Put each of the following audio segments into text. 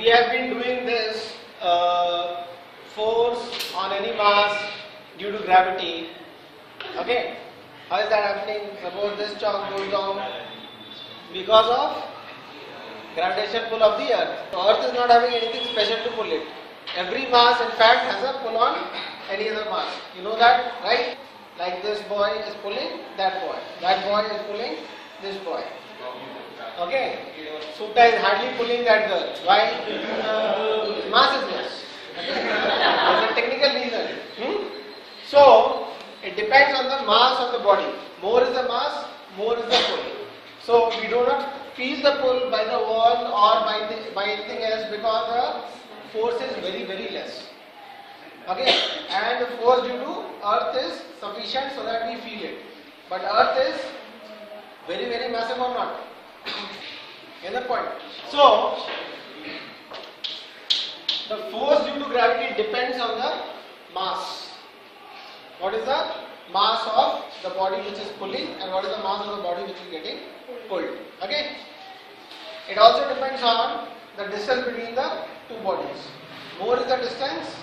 we have been doing this force on any mass due to gravity. Okay, how is that happening? Suppose this chalk goes down because of gravitational pull of the earth. So earth is not having anything special to pull it. Every mass in fact has a pull on any other mass. You know that, right? Like this boy is pulling that boy. That boy is pulling this boy. Okay? Sutta is hardly pulling that girl. Why? His mass is less. Okay? There's a technical reason. So, it depends on the mass of the body. More is the mass, more is the pull. So, we do not feel the pull by the wall or by anything else because the force is very, very less. Okay? And the force due to earth is sufficient so that we feel it. But earth is very, very massive or not? In the point. So, the force due to gravity depends on the mass. What is the mass of the body which is pulling and what is the mass of the body which is getting pulled? Okay? It also depends on the distance between the two bodies. More is the distance,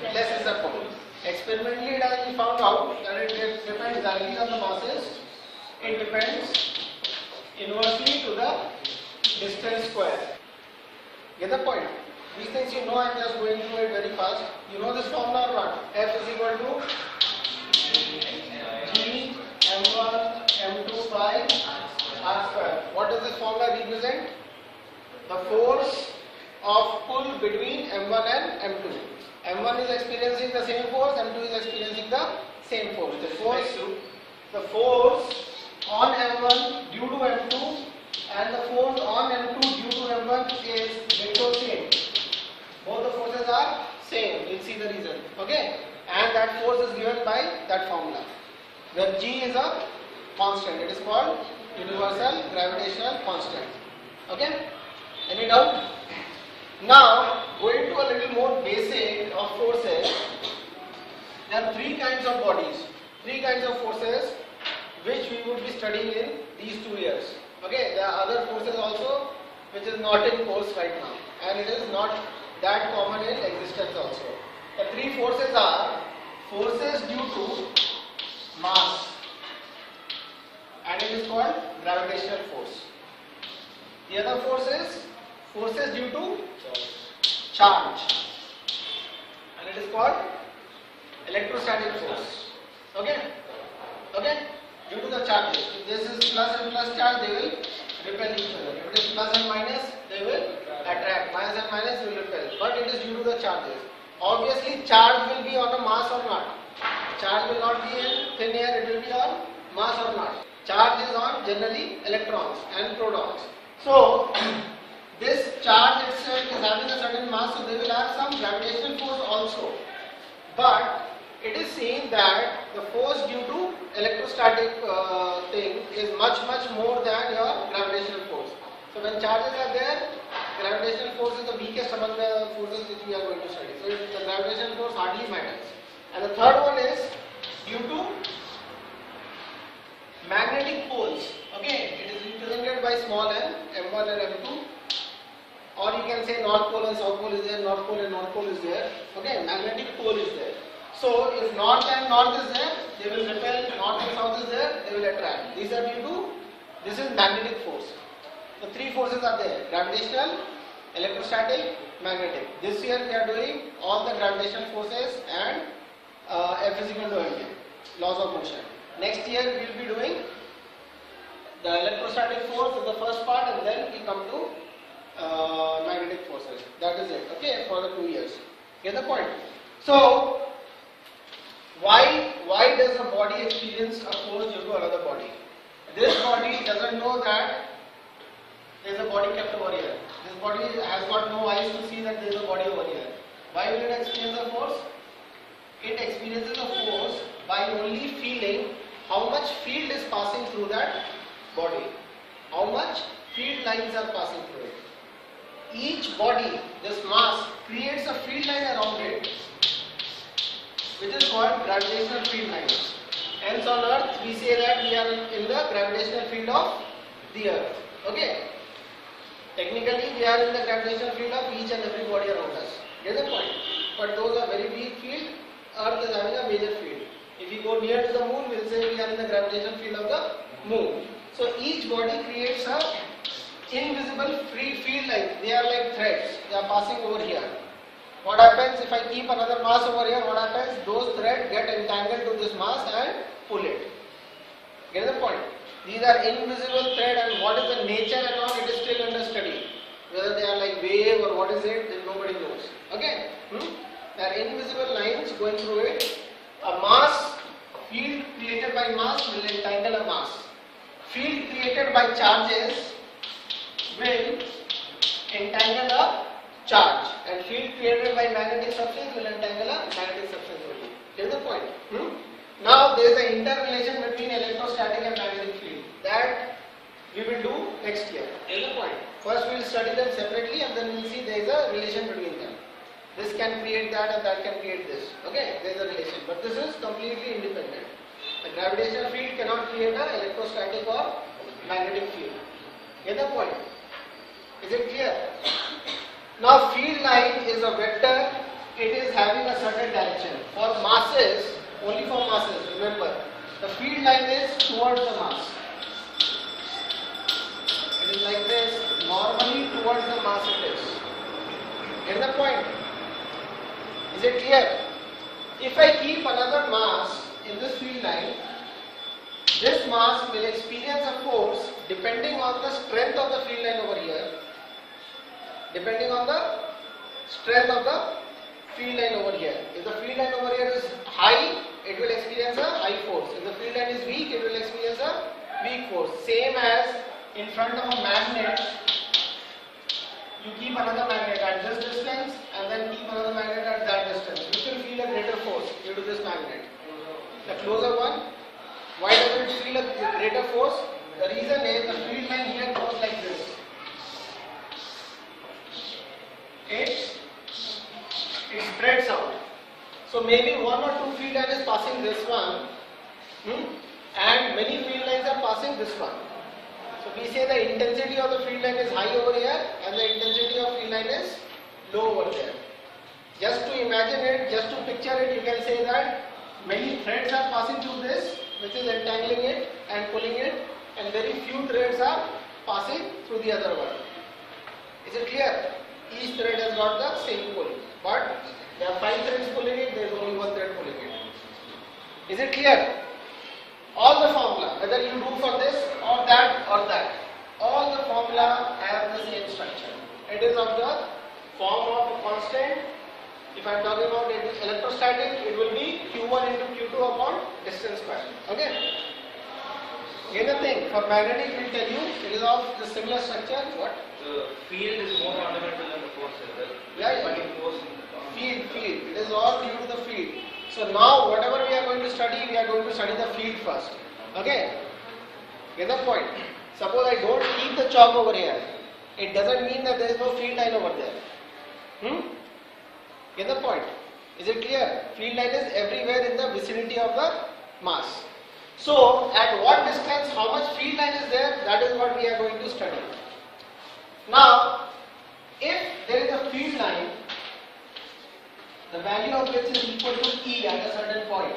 less is the pull. Experimentally it has been found out that it depends directly on the masses. It depends inversely to the distance square. Get the point? These things you know, I am just going through it very fast. You know this formula or not? F is equal to G m1 m2 by r square. What does this formula represent? The force of pull between m1 and m2. m1 is experiencing the same force, m2 is experiencing the same force. The force on m1 due to m2 and the force on m2 due to m1 is ratio same. Both the forces are same. We'll see the reason. Okay? And that force is given by that formula. Where G is a constant. It is called universal gravitational constant. Okay? Any doubt? Now, going to a little more basic of forces. There are three kinds of bodies. Three kinds of forces which we would be studying in these 2 years. Okay? There are other forces also which is not in course right now. And it is not that common in existence also. The three forces are forces due to mass and it is called gravitational force. The other force is forces due to charge and it is called electrostatic force. Okay? Okay? Due to the charges. If this is plus and plus charge, they will repel each other. If it is plus and minus, they will attract. Minus and minus will repel. But it is due to the charges. Obviously, charge will be on a mass or not. Charge will not be in thin air, it will be on mass or not. Charge is on generally electrons and protons. So, this charge itself is having a certain mass, so they will have some gravitational force also. But it is seen that the force due to electrostatic thing is much more than your gravitational force. So when charges are there, gravitational force is the weakest among the forces which we are going to study. So the gravitational force hardly matters. And the third one is due to magnetic poles. Okay, it is represented by small m, m1 and m2. Or you can say North Pole and South Pole is there, North Pole and North Pole is there. Okay, magnetic pole is there. So if North and North is there, they will repel. North and South is there, they will attract. These are due to, this is magnetic force. The three forces are there: gravitational, electrostatic, magnetic. This year we are doing all the gravitational forces and F is equal to mv, laws of motion. Next year we will be doing the electrostatic force in the first part and then we come to magnetic forces. That is it. Okay, for the 2 years. Get the point? So, why does a body experience a force due to another body? This body doesn't know that there is a body kept over here. This body has got no eyes to see that there is a body over here. Why will it experience a force? It experiences a force by only feeling how much field is passing through that body. How much field lines are passing through it. Each body, this mass, creates a field line around it, which is called gravitational field lines. Hence on earth we say that we are in the gravitational field of the earth. Okay? Technically, we are in the gravitational field of each and every body around us. Get the point? But those are very weak field. Earth is having a major field. If we go near to the moon, we will say we are in the gravitational field of the moon. So each body creates a invisible free field line. They are like threads. They are passing over here. What happens if I keep another mass over here? What happens? Those threads get entangled to this mass and pull it. Get the point? These are invisible thread, and what is the nature and all, it is still under study. Whether they are like wave or what is it, then nobody knows. Okay? There are invisible lines going through it. A mass, field created by mass will entangle a mass. Field created by charges will entangle a charge, and field created by magnetic substance will entangle a magnetic substance only. Get the point? Now there is an interrelation between electrostatic and magnetic field that we will do next year. Get the point? First we will study them separately, and then we will see there is a relation between them. This can create that and that can create this. Okay, there is a relation, but this is completely independent. The gravitational field cannot create an electrostatic or magnetic field. Get the point? Is it clear? Now field line is a vector. It is having a certain direction. For masses, only for masses, remember, the field line is towards the mass. It is like this, normally towards the mass it is. Get the point? Is it clear? If I keep another mass in this field line, this mass will experience a force depending on the strength of the field line over here. Depending on the strength of the field line over here. If the field line over here is high, it will experience a high force. If the field line is weak, it will experience a weak force. Same as in front of a magnet, you keep another magnet at this distance and then keep another magnet at that distance. Which will feel a greater force due to this magnet? The closer one. Why does it feel a greater force? The reason is the field line here goes like this. It spreads out. So maybe one or two field line is passing this one, and many field lines are passing this one. So we say the intensity of the field line is high over here and the intensity of field line is low over there. Just to imagine it, just to picture it, you can say that many threads are passing through this, which is entangling it and pulling it, and very few threads are passing through the other one. Is it clear? Each thread has got the same pull, but there are 5 threads pulling it, there is only 1 thread pulling it. Is it clear? All the formula, whether you do for this or that, all the formula have the same structure. It is of the form of a constant. If I am talking about electrostatic, it will be Q1 into Q2 upon distance square. Okay? Another thing, for magnetic, we will tell you, it is of the similar structure. What? The field is more fundamental than the force, right? Yeah. Field. It is all due to the field. So now, whatever we are going to study the field first. Okay? Get the point? Suppose I don't keep the chalk over here. It doesn't mean that there is no field line over there. Get the point? Is it clear? Field line is everywhere in the vicinity of the mass. So, at what distance, how much field line is there, that is what we are going to study. Now, if there is a field line, the value of which is equal to E at a certain point.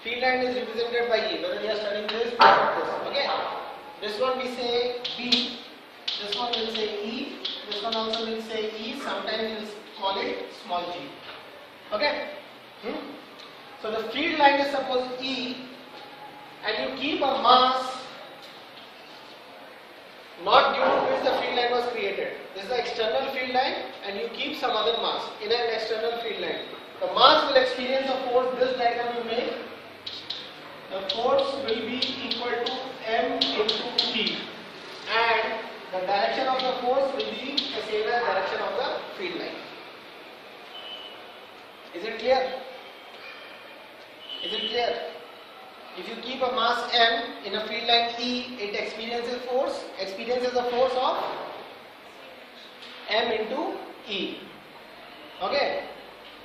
Field line is represented by E, whether we are studying this or this. Okay? This one we say B, this one will say E, this one also will say E, sometimes we will call it small g. Okay? So the field line is suppose E, and you keep a mass not due to which the field line was created. This is the external field line, and you keep some other mass in an external field line. The mass will experience a force, this diagram you make. The force will be equal to m into T, and the direction of the force will be the same as direction of the field line. Is it clear? Is it clear? If you keep a mass m in a field line E, it experiences a force of m into E. Okay?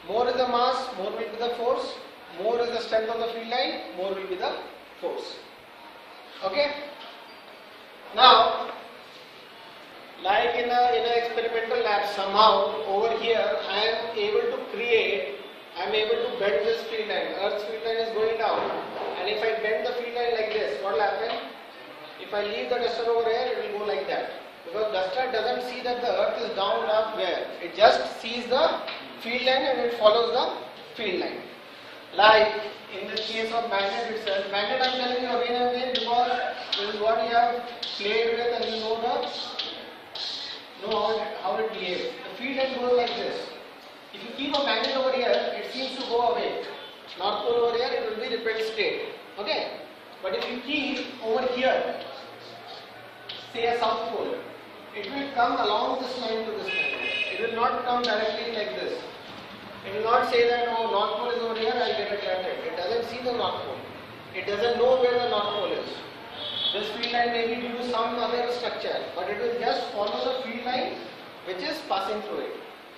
More is the mass, more will be the force. More is the strength of the field line, more will be the force. Okay? Now, Like in a experimental lab, somehow over here I am able to create, I am able to bend this field line. Earth's field line is going down, and if I bend the field line like this, what will happen? If I leave the duster over here, it will go like that. Because duster doesn't see that the earth is down up where. It just sees the field line and it follows the field line. Like in the case of magnet itself, magnet I am telling you again and again because this is what you have played with and you know how it behaves. The field line goes like this. If you keep a magnet over here, it seems to go away. North pole over here, it will be repelled straight. Okay? But if you keep over here, say a south pole, it will come along this line to this line. It will not come directly like this. It will not say that, oh, north pole is over here, I will get attracted. It doesn't see the north pole. It doesn't know where the north pole is. This field line may be due to some other structure, but it will just follow the field line which is passing through it.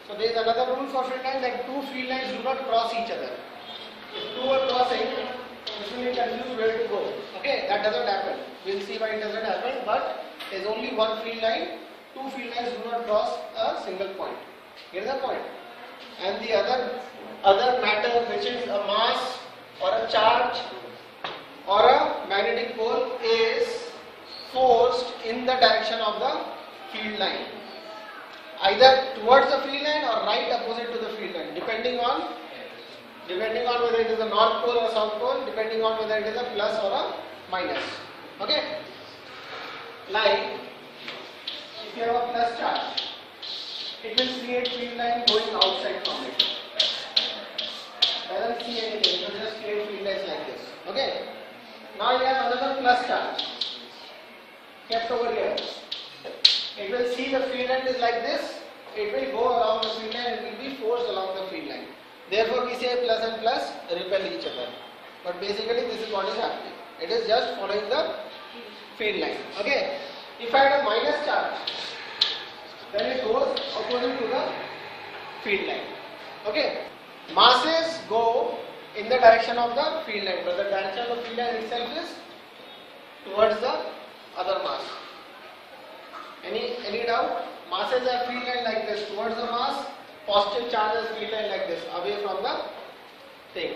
So there is another rule for field line that two field lines do not cross each other. If two are crossing, this will be confused where to go. Okay, that doesn't happen. We will see why it doesn't happen, but there is only one field line. Two field lines do not cross a single point. Get the point? And the other matter which is a mass or a charge or a magnetic pole is forced in the direction of the field line, either towards the field line or right opposite to the field line, depending on whether it is a north pole or south pole, depending on whether it is a plus or a minus. Okay? Like if you have a plus charge, it will create field line going outside from it. Doesn't see anything, it will just create field lines like this. Okay? Now you have another plus charge kept over here. It will see the field line is like this. It will go along the field line. It will be forced along the field line. Therefore, we say plus and plus repel each other. But basically, this is what is happening. It is just following the field line. Okay. If I had a minus charge, then it goes opposite to the field line. Okay. Masses go in the direction of the field line, but the direction of the field line itself is towards the other mass. Any doubt? Masses have field line like this towards the mass, positive charge has field line like this away from the thing.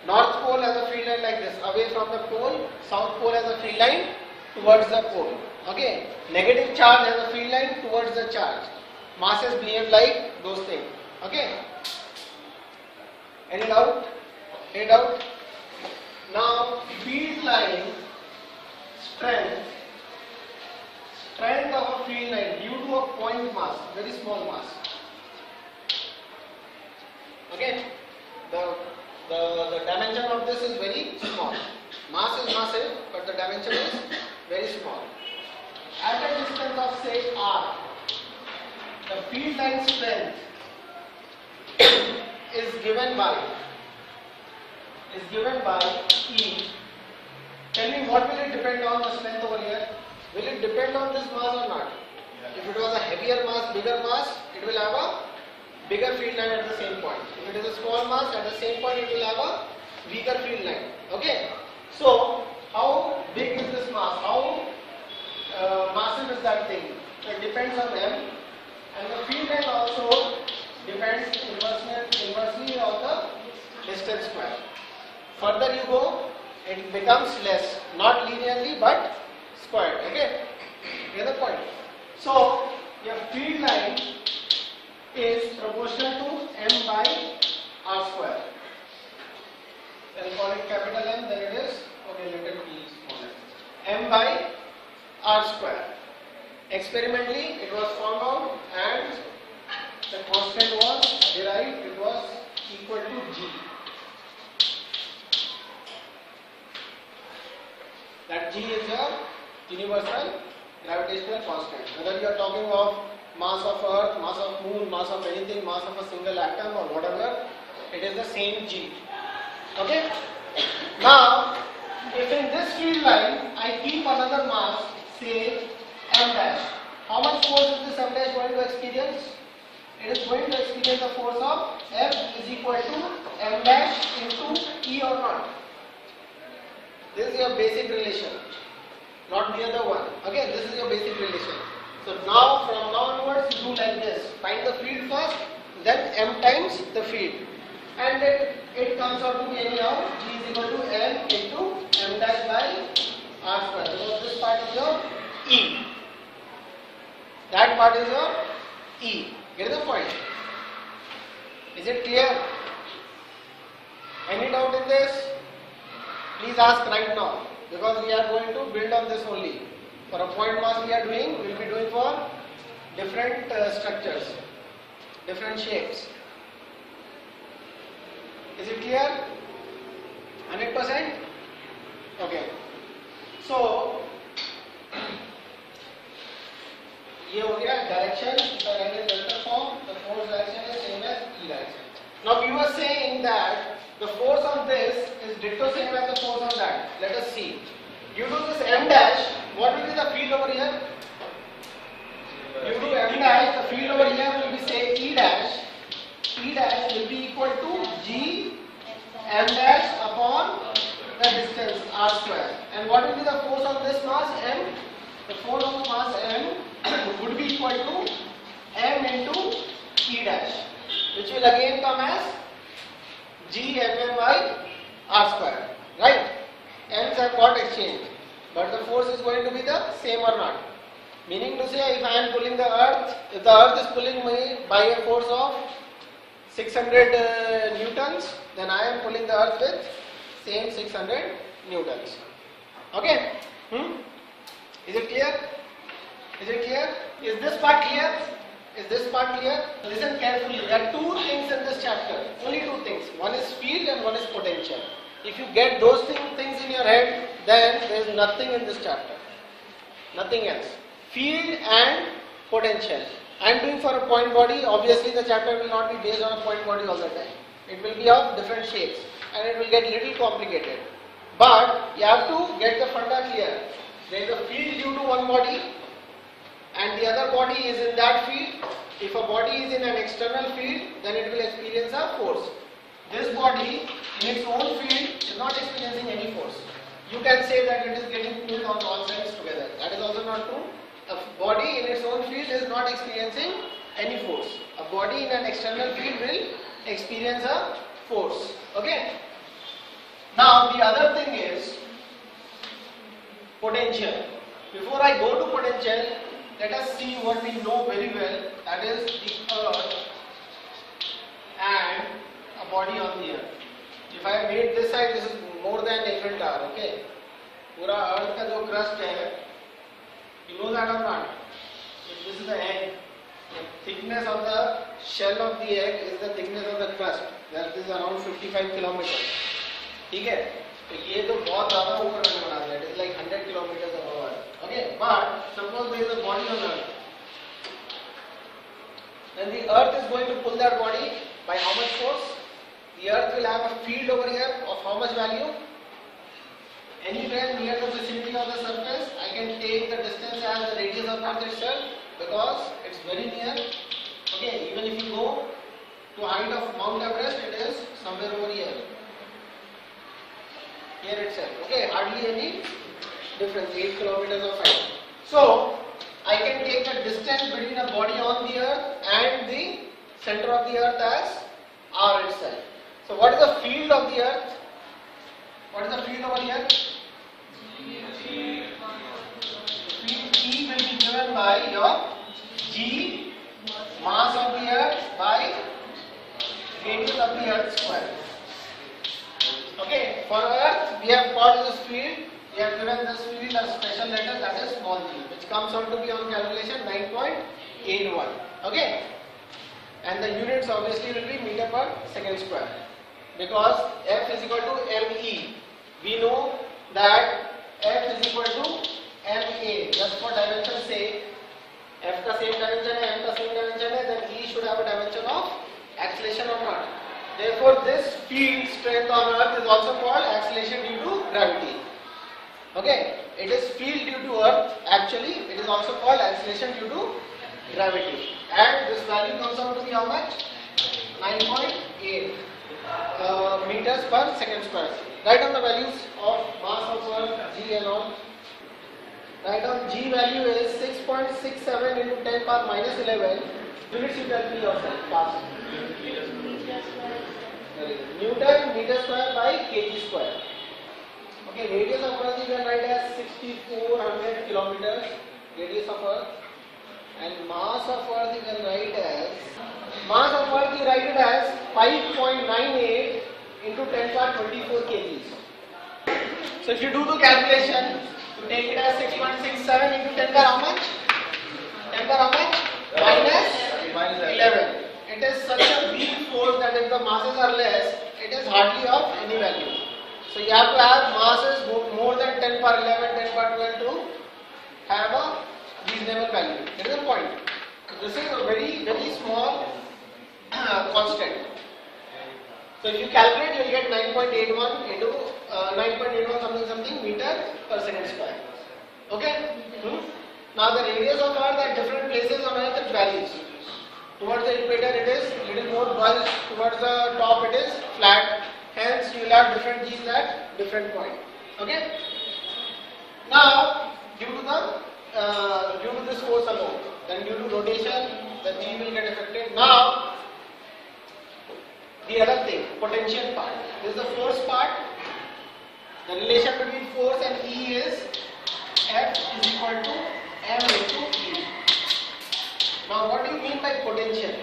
North pole has a field line like this away from the pole, south pole has a field line towards the pole. Okay? Negative charge has a field line towards the charge. Masses behave like those things. Okay? Any doubt? Any doubt? Now, field line strength of a field line due to a point mass, very small mass. Okay? The dimension of this is very small. Mass is massive, but the dimension is very small. At a distance of say r, the field line strength is given by E. Tell me, what will it depend on, the strength over here? Will it depend on this mass or not? If it was a heavier mass, bigger mass, it will have a bigger field line at the same point. If it is a small mass, at the same point it will have a weaker field line. Okay? So, how big is this mass? How massive is that thing? It depends on M, and the field line also depends inversely on the distance square. Further you go, it becomes less, not linearly but squared. Okay? Get the point? So, your field line is proportional to M by R square. Then call it capital M, then it is, okay, let it be smaller. M by R square. Experimentally, it was found out and the constant was derived, it was equal to G. That G is a universal gravitational constant. Whether you are talking of mass of earth, mass of moon, mass of anything, mass of a single atom or whatever, it is the same G. Okay? Now, if in this field line I keep another mass, say M dash, how much force is this M dash going to experience? It is going to experience the force of F is equal to M dash into E or not. This is your basic relation, not the other one. Okay, this is your basic relation. So now from now onwards you do like this. Find the field first, then m times the field. And then it comes out to be anyhow G is equal to m into m dash by r square. Because this part is your E. That part is your E. Get the point? Is it clear? Any doubt in this? Please ask right now. Because we are going to build on this only. For a point mass we are doing, we will be doing for different structures, different shapes. Is it clear? 100%? Okay. So, ये हो गया direction, the delta form, the force direction is same as E direction. Now we were saying that the force on this is ditto same as the force on that. Let us see. Due to this m dash, what will be the field over here? Due to m dash, the field over here will be say E dash. E dash will be equal to G m dash upon the distance r square. And what will be the force on this mass m? The force of mass m would be equal to m into E dash, which will again come as G mm by r square. Right? M's have got exchanged, but the force is going to be the same or not. Meaning to say, if I am pulling the earth, if the earth is pulling me by a force of 600 newtons, then I am pulling the earth with same 600 newtons. Okay? Is it clear? Is it clear? Is this part clear? Is this part clear? Listen carefully. There are two things in this chapter. Only two things. One is field and one is potential. If you get those things in your head, then there is nothing in this chapter. Nothing else. Field and potential. I am doing for a point body. Obviously the chapter will not be based on a point body all the time. It will be of different shapes and it will get little complicated. But you have to get the funda clear. There is a field due to one body and the other body is in that field. If a body is in an external field, then it will experience a force. This body in its own field is not experiencing any force. You can say that it is getting pulled on all sides together. That is also not true. A body in its own field is not experiencing any force. A body in an external field will experience a force. Okay? Now the other thing is potential. Before I go to potential, let us see what we know very well, that is the earth and a body on the earth. If I made this side, this is more than Eiffel Tower, okay? पूरा earth का जो crust है, you know that or not? If this is the egg, the thickness of the shell of the egg is the thickness of the crust. That is around 55 kilometers. ठीक है? तो ये तो बहुत ज़्यादा ऊपर में बना दिया. It is like 100 kilometers above earth. Okay, but suppose there is a body on earth. Then the earth is going to pull that body by how much force? The earth will have a field over here of how much value? Anywhere near the vicinity of the surface, I can take the distance as the radius of earth itself because it's very near. Okay, even if you go to height of Mount Everest, it is somewhere over here. Here itself. Okay, hardly any difference, 8 kilometers of height. So, I can take the distance between a body on the earth and the center of the earth as r itself. So, what is the field of the earth? What is the field over here? Field E will be given by your G, mass of the earth, by radius of the earth square. Okay, for earth we have got this field, we have given this field a special letter, that is small g, which comes out to be on calculation 9.81. Okay, and the units obviously will be meter per second square because F is equal to ME. We know that F is equal to MA. Just for dimension sake, F का same dimension है, M का same dimension है, then E should have a dimension of acceleration or not. Therefore, this field strength on earth is also called acceleration due to gravity. Okay, it is field due to earth. Actually, it is also called acceleration due to gravity. And this value comes out to be how much? 9.8 meters per second square. Write down the values of mass of earth, G and all. Write down G value is 6.67 into 10 power minus 11. Units you tell me yourself. Fast. Newton meter square by kg square. Okay, radius of Earth you can write as 6400 kilometers. Radius of Earth. And mass of Earth you can write as it as 5.98 into 10 power 24 kgs. So if you do the calculation, you take it as 6.67 into 10 power how much? 10 power how much? Minus 11. It is such a weak force that if the masses are less, it is hardly of any value. So you have to have masses more than 10 power 11, 10 power 12 to have a reasonable value. That is the point. This is a very, very small constant. So if you calculate, you will get 9.81 into 9.81 something meter per second square. Okay? Now the radius of Earth at different places on Earth it varies. Towards the equator it is little more bulged, towards the top it is flat. Hence you will have different G's at different points. Okay? Now due to this force alone, then due to rotation, the G will get affected. Now the other thing, potential part. This is the force part. The relation between force and E is F is equal to M into E. Now what do you mean by potential?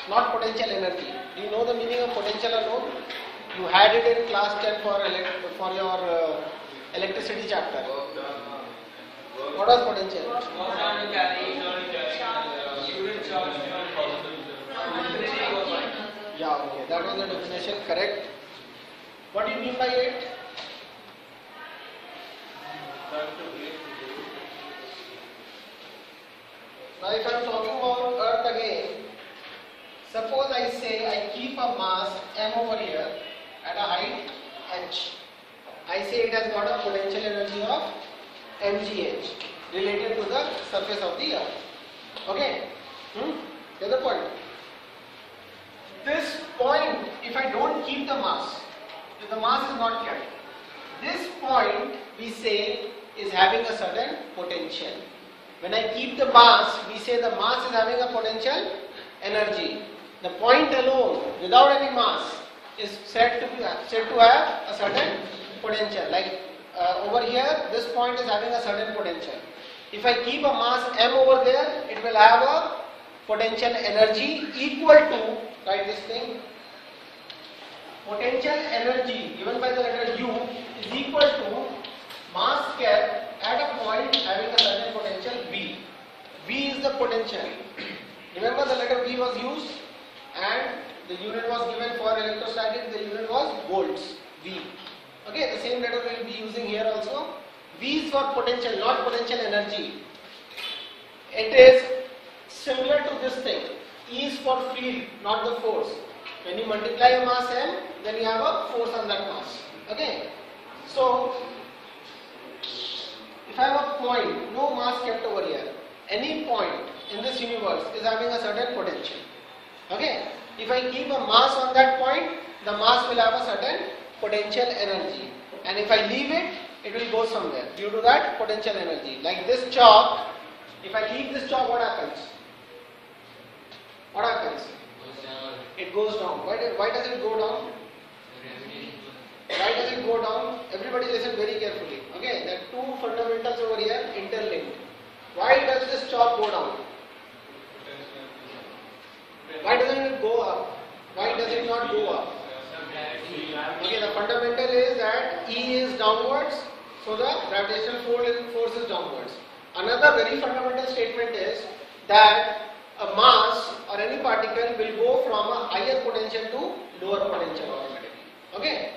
Not potential energy. Do you know the meaning of potential alone? You had it in class 10 for your electricity chapter. What was potential? Yeah, okay, that was the definition, correct. What do you mean by it? Now if I am talking about Earth again, suppose I say I keep a mass m over here at a height h. I say it has got a potential energy of mgh related to the surface of the Earth. Okay? Here's the point. This point, if I don't keep the mass, if the mass is not kept, this point we say is having a certain potential. When I keep the mass, we say the mass is having a potential energy. The point alone, without any mass, is said to have a certain potential. Like over here, this point is having a certain potential. If I keep a mass m over there, it will have a potential energy equal to, write this thing, potential energy given by the letter U is equal to mass kept at a point having a certain potential V. V is the potential. Remember the letter V was used and the unit was given for electrostatic, the unit was volts, V. Okay, the same letter we will be using here also. V is for potential, not potential energy. It is similar to this thing. E is for field, not the force. When you multiply a mass m, then you have a force on that mass. Okay? So, if I have a point, no mass kept over here, any point in this universe is having a certain potential. Okay? If I keep a mass on that point, the mass will have a certain potential energy. And if I leave it, it will go somewhere due to that potential energy. Like this chalk, if I leave this chalk, what happens? What happens? It goes down. Why does it go down? Why does it go down? Everybody listen very carefully. Okay, there are two fundamentals over here interlinked. Why does this chalk go down? Why doesn't it go up? Why does it not go up? Okay, the fundamental is that E is downwards, so the gravitational force is downwards. Another very fundamental statement is that a mass or any particle will go from a higher potential to lower potential automatically. Okay?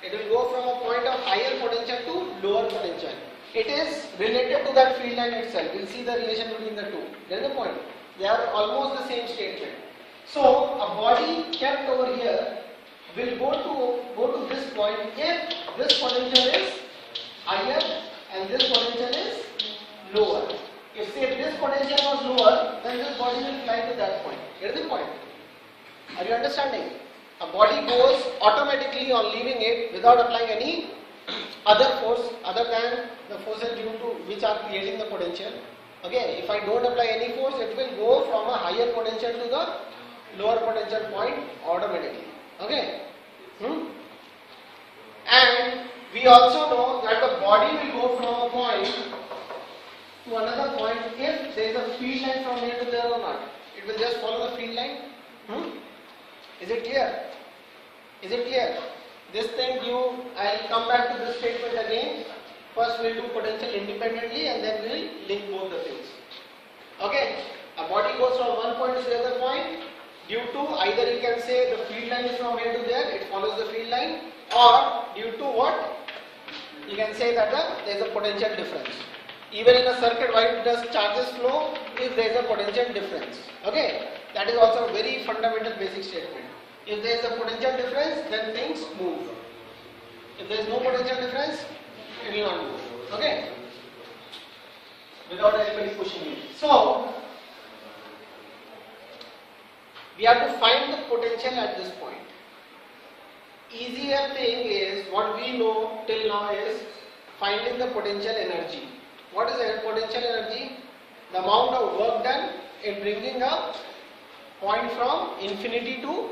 It will go from a point of higher potential to lower potential. It is related to that field line itself. We'll see the relation between the two. That is the point. They are almost the same statement. So a body kept over here will go to this point if this potential is higher and this potential is lower. If say this potential was lower, then this body will fly to that point. Here is the point. Are you understanding? A body goes automatically on leaving it without applying any other force other than the forces due to which are creating the potential. Okay, if I don't apply any force, it will go from a higher potential to the lower potential point automatically. Okay. And we also know that the body will go from a point to another point if there is a field line from here to there or not. It will just follow the field line. Is it clear? Is it clear? This thing I'll come back to this statement again. First we'll do potential independently and then we'll link both the things. Okay? A body goes from one point to the other point due to either you can say the field line is from here to there, it follows the field line, or due to what? You can say that there is a potential difference. Even in a circuit, why does charges flow? If there is a potential difference. Okay? That is also a very fundamental basic statement. If there is a potential difference, then things move. If there is no potential difference, it will not move. Okay? Without anybody pushing you. So, we have to find the potential at this point. Easier thing is, what we know till now is finding the potential energy. What is the potential energy? The amount of work done in bringing a point from infinity to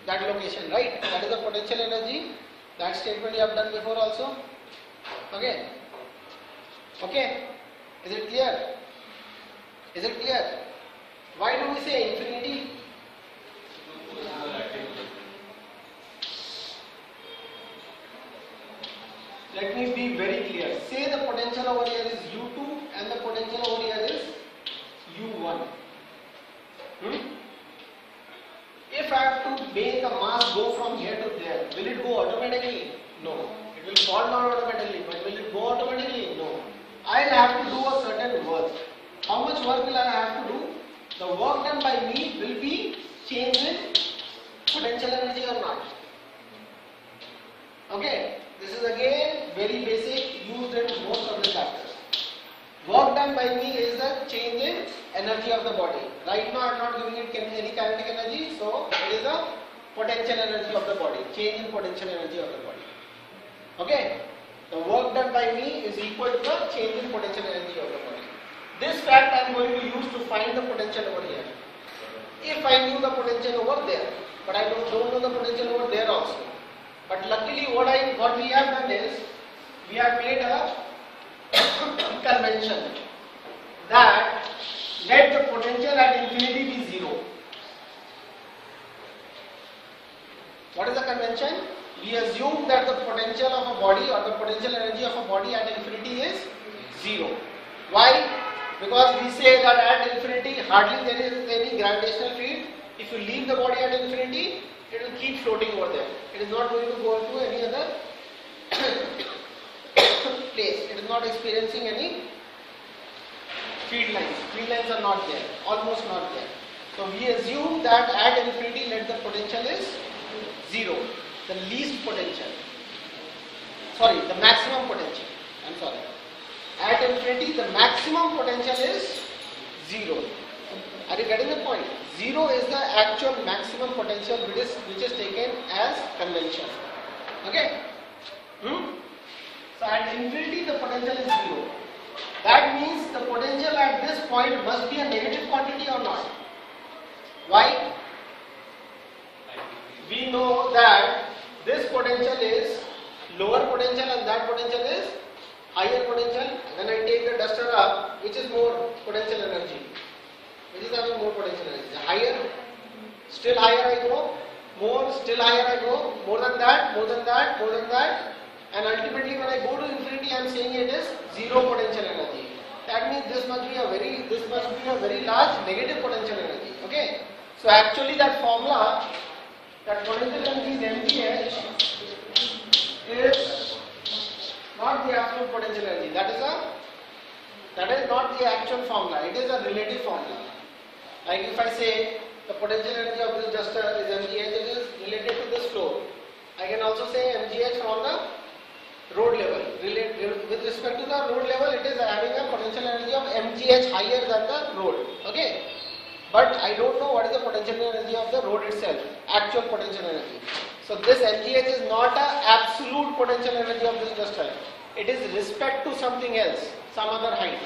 that location, right? That is the potential energy. That statement you have done before also. Okay? Okay? Is it clear? Is it clear? Why do we say infinity? Let me be very clear. Say the potential over here is U2 and the potential over here is U1. If I have to make a mass go from here to there, will it go automatically? No. It will fall down automatically, but will it go automatically? No. I will have to do a certain work. How much work will I have to do? The work done by me will be changed in potential energy or not. Okay? This is again very basic, used in most of the chapters. Work done by me is the change in energy of the body. Right now I am not giving it any kinetic energy, so it is the potential energy of the body, change in potential energy of the body. Okay? The work done by me is equal to the change in potential energy of the body. This fact I am going to use to find the potential over here. If I knew the potential over there, but I don't know the potential over there also. But luckily what we have done is, we have made a convention that let the potential at infinity be 0. What is the convention? We assume that the potential of a body or the potential energy of a body at infinity is 0. Why? Because we say that at infinity hardly there is any gravitational field. If you leave the body at infinity, it will keep floating over there. It is not going to go to any other place. It is not experiencing any field lines. Field lines are not there, almost not there. So we assume that at infinity let the potential is 0, the least potential. Sorry, the maximum potential. I'm sorry. At infinity the maximum potential is 0. Are you getting the point? 0 is the actual maximum potential which is taken as convention. Okay? So at infinity the potential is 0. That means the potential at this point must be a negative quantity or not? Why? We know that this potential is lower potential and that potential is higher potential. When I take the duster up, which is more potential energy? Which is having more potential energy? Higher, still higher I go, more, still higher I go, more than that, more than that, more than that, and ultimately when I go to infinity I am saying it is 0 potential energy. That means this must be a very large negative potential energy. Okay? So actually that formula, that potential energy is mgh, is not the absolute potential energy. That is not the actual formula. It is a relative formula. Like if I say the potential energy of this duster is mgh, it is related to this floor. I can also say mgh from the road level. With respect to the road level, it is having a potential energy of mgh higher than the road. Okay? But I don't know what is the potential energy of the road itself, actual potential energy. So this mgh is not an absolute potential energy of this crystal. It is respect to something else, some other height.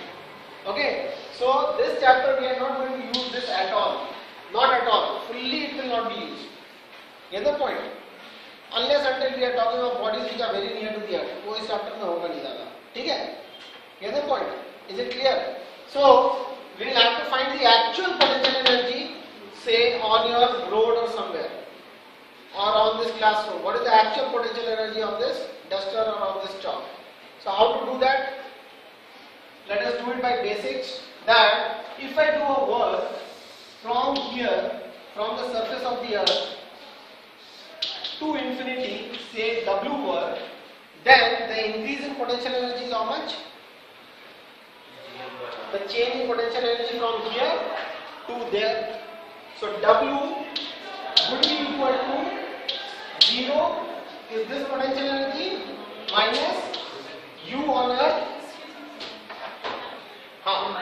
Okay. So this chapter we are not going to use this at all. Not at all. Fully it will not be used. Get the point? Unless until we are talking of bodies which are very near to the earth. वो इस chapter में होगा नहीं ज़्यादा. ठीक है? Get the point? Is it clear? So we will have to find the actual potential energy, say on your road or somewhere, or on this classroom. What is the actual potential energy of this duster or of this chalk? So how to do that? Let us do it by basics. That if I do a work from here, from the surface of the earth to infinity, say W work, then the increase in potential energy is how much? The change in potential energy from here to there. So W would be equal to 0 is this potential energy minus U on earth.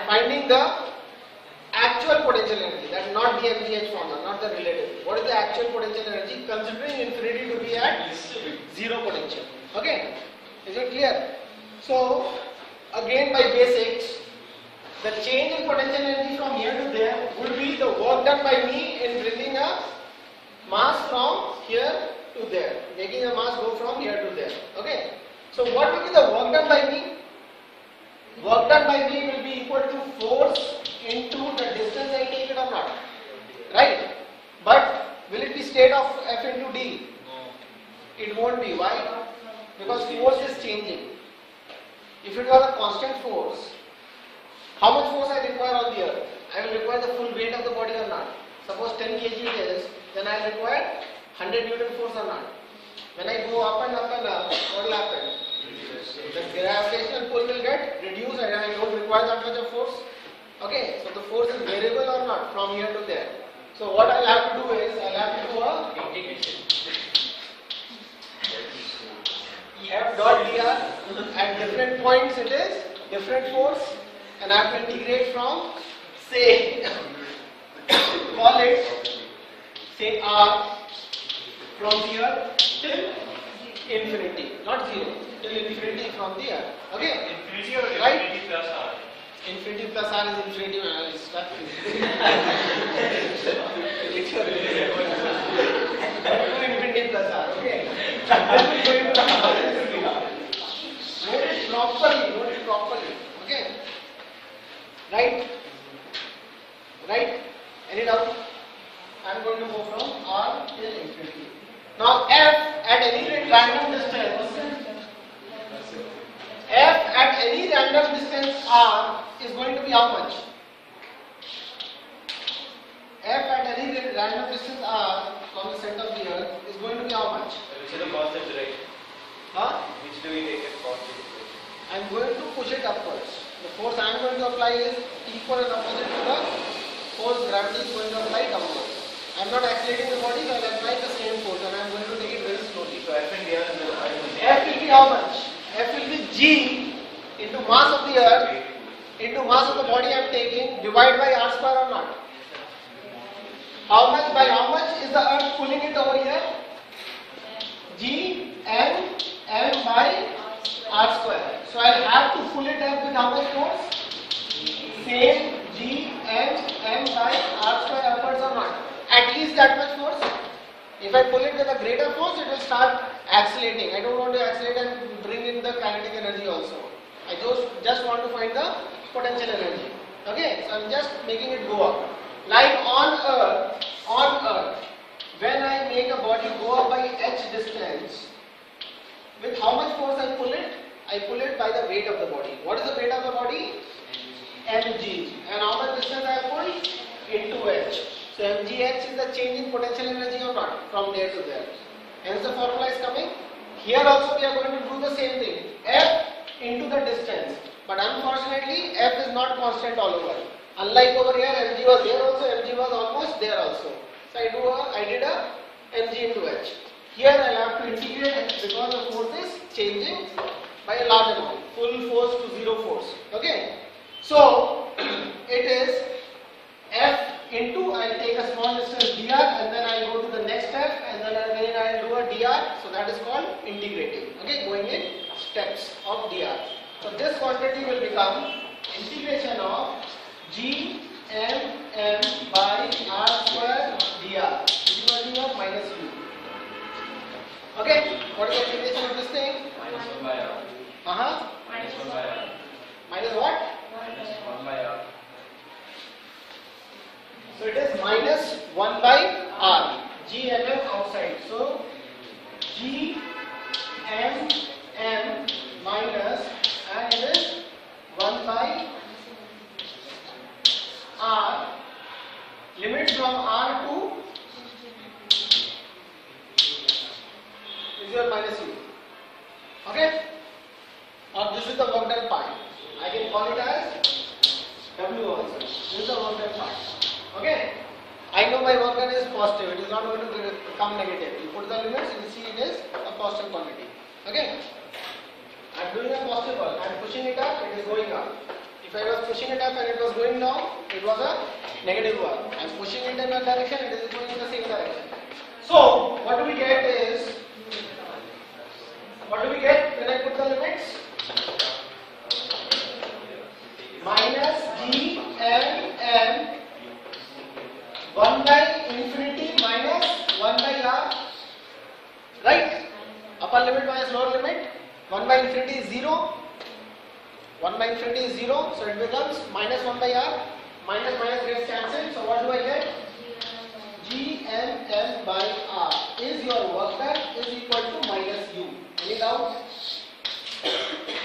Finding the actual potential energy, that is not the mgh formula, not the relative. What is the actual potential energy considering infinity to be at 0 potential? Okay, is it clear? So again by basics, the change in potential energy from here to there would be the work done by me in bringing a mass from here to there, making a mass go from here to there. Okay, so what will be the work done by me? Work done by me will be equal to force into the distance I take it or not, right? But will it be state of F into D? It won't be. Why? Because force is changing. If it was a constant force, how much force I require on the earth? I will require the full weight of the body or not? Suppose 10 kg it is, then I require 100 Newton force or not? When I go up and up and up, what will happen? The gravitational pull will get reduced and I don't require that much of force. Okay, so the force is variable or not from here to there. So what I'll have to do is, I'll have to do a integration. F dot dr at different points it is different force, and I have to integrate from, say, call it, say R from here till infinity, not 0, till infinity from the earth. Okay? Infinity or right? infinity plus R? Infinity plus R is infinity when I start. Infinity plus R, okay? Note it properly, okay? Right? Right? Any doubt? I am going to go from R till infinity. Now F at any random distance, F at any random distance R is going to be how much? F at any random distance R from the center of the earth is going to be how much? Which is the positive direction? Huh? Which do we take as positive? I am going to push it upwards. The force I am going to apply is equal and opposite to the force gravity is going to apply downwards. I am not accelerating the body, but I will apply the same force and I am going to take it very slowly. So F and D are in the F will be how much? F will be G into mass of the earth into mass of the body I am taking, divide by R square or not? How much by how much is the earth pulling it over here? G M M by R square. So I will have to pull it up with how much force? Same G M M by R square upwards or not? At least that much force. If I pull it with a greater force, it will start accelerating. I don't want to accelerate and bring in the kinetic energy also. I just want to find the potential energy. Okay, so I'm just making it go up. Like on Earth, when I make a body go up by h distance, with how much force I pull it? I pull it by the weight of the body. What is the weight of the body? mg. And how much distance I pull? Into h. So mgh is the change in potential energy or not from there to there. Hence the formula is coming. Here also we are going to do the same thing. F into the distance. But unfortunately F is not constant all over. Unlike over here, mg was there also, mg was almost there also. So I did a mg into h. Here I will have to integrate h because the force is changing by a large amount. Full force to zero force. Okay. So it is F into, I will take a small distance dr and then I will go to the next step and then again I will do a so that is called integrating. Okay, going in steps of dr. So this quantity will become integration of g m m by r square dr equal to of minus u. Okay, what is the integration of this thing? Minus 1 by r. Minus 1 by r. Minus what? Minus 1 by r. So it is minus 1 by r. G m m outside. So G m m minus, and it is 1 by r. Limit from r to is your minus u. Okay? Or this is the work done part. I can call it as W also. This is the work done part. Okay? I know my work done is positive. It is not going to become negative. You put the limits, you will see it is a positive quantity. Okay? I am doing a positive work. I am pushing it up, it is going up. If I was pushing it up and it was going down, it was a negative work. I am pushing it in a direction, it is going in the same direction. So, what do we get is, what do we get when I put the limits? Minus G M M 1 by infinity minus 1 by r. Right? Upper limit minus lower limit. 1 by infinity is 0. 1 by infinity is 0. So it becomes minus 1 by r. Minus minus gets cancelled. So what do I get? G M M by r is your work done is equal to minus u. Any doubt?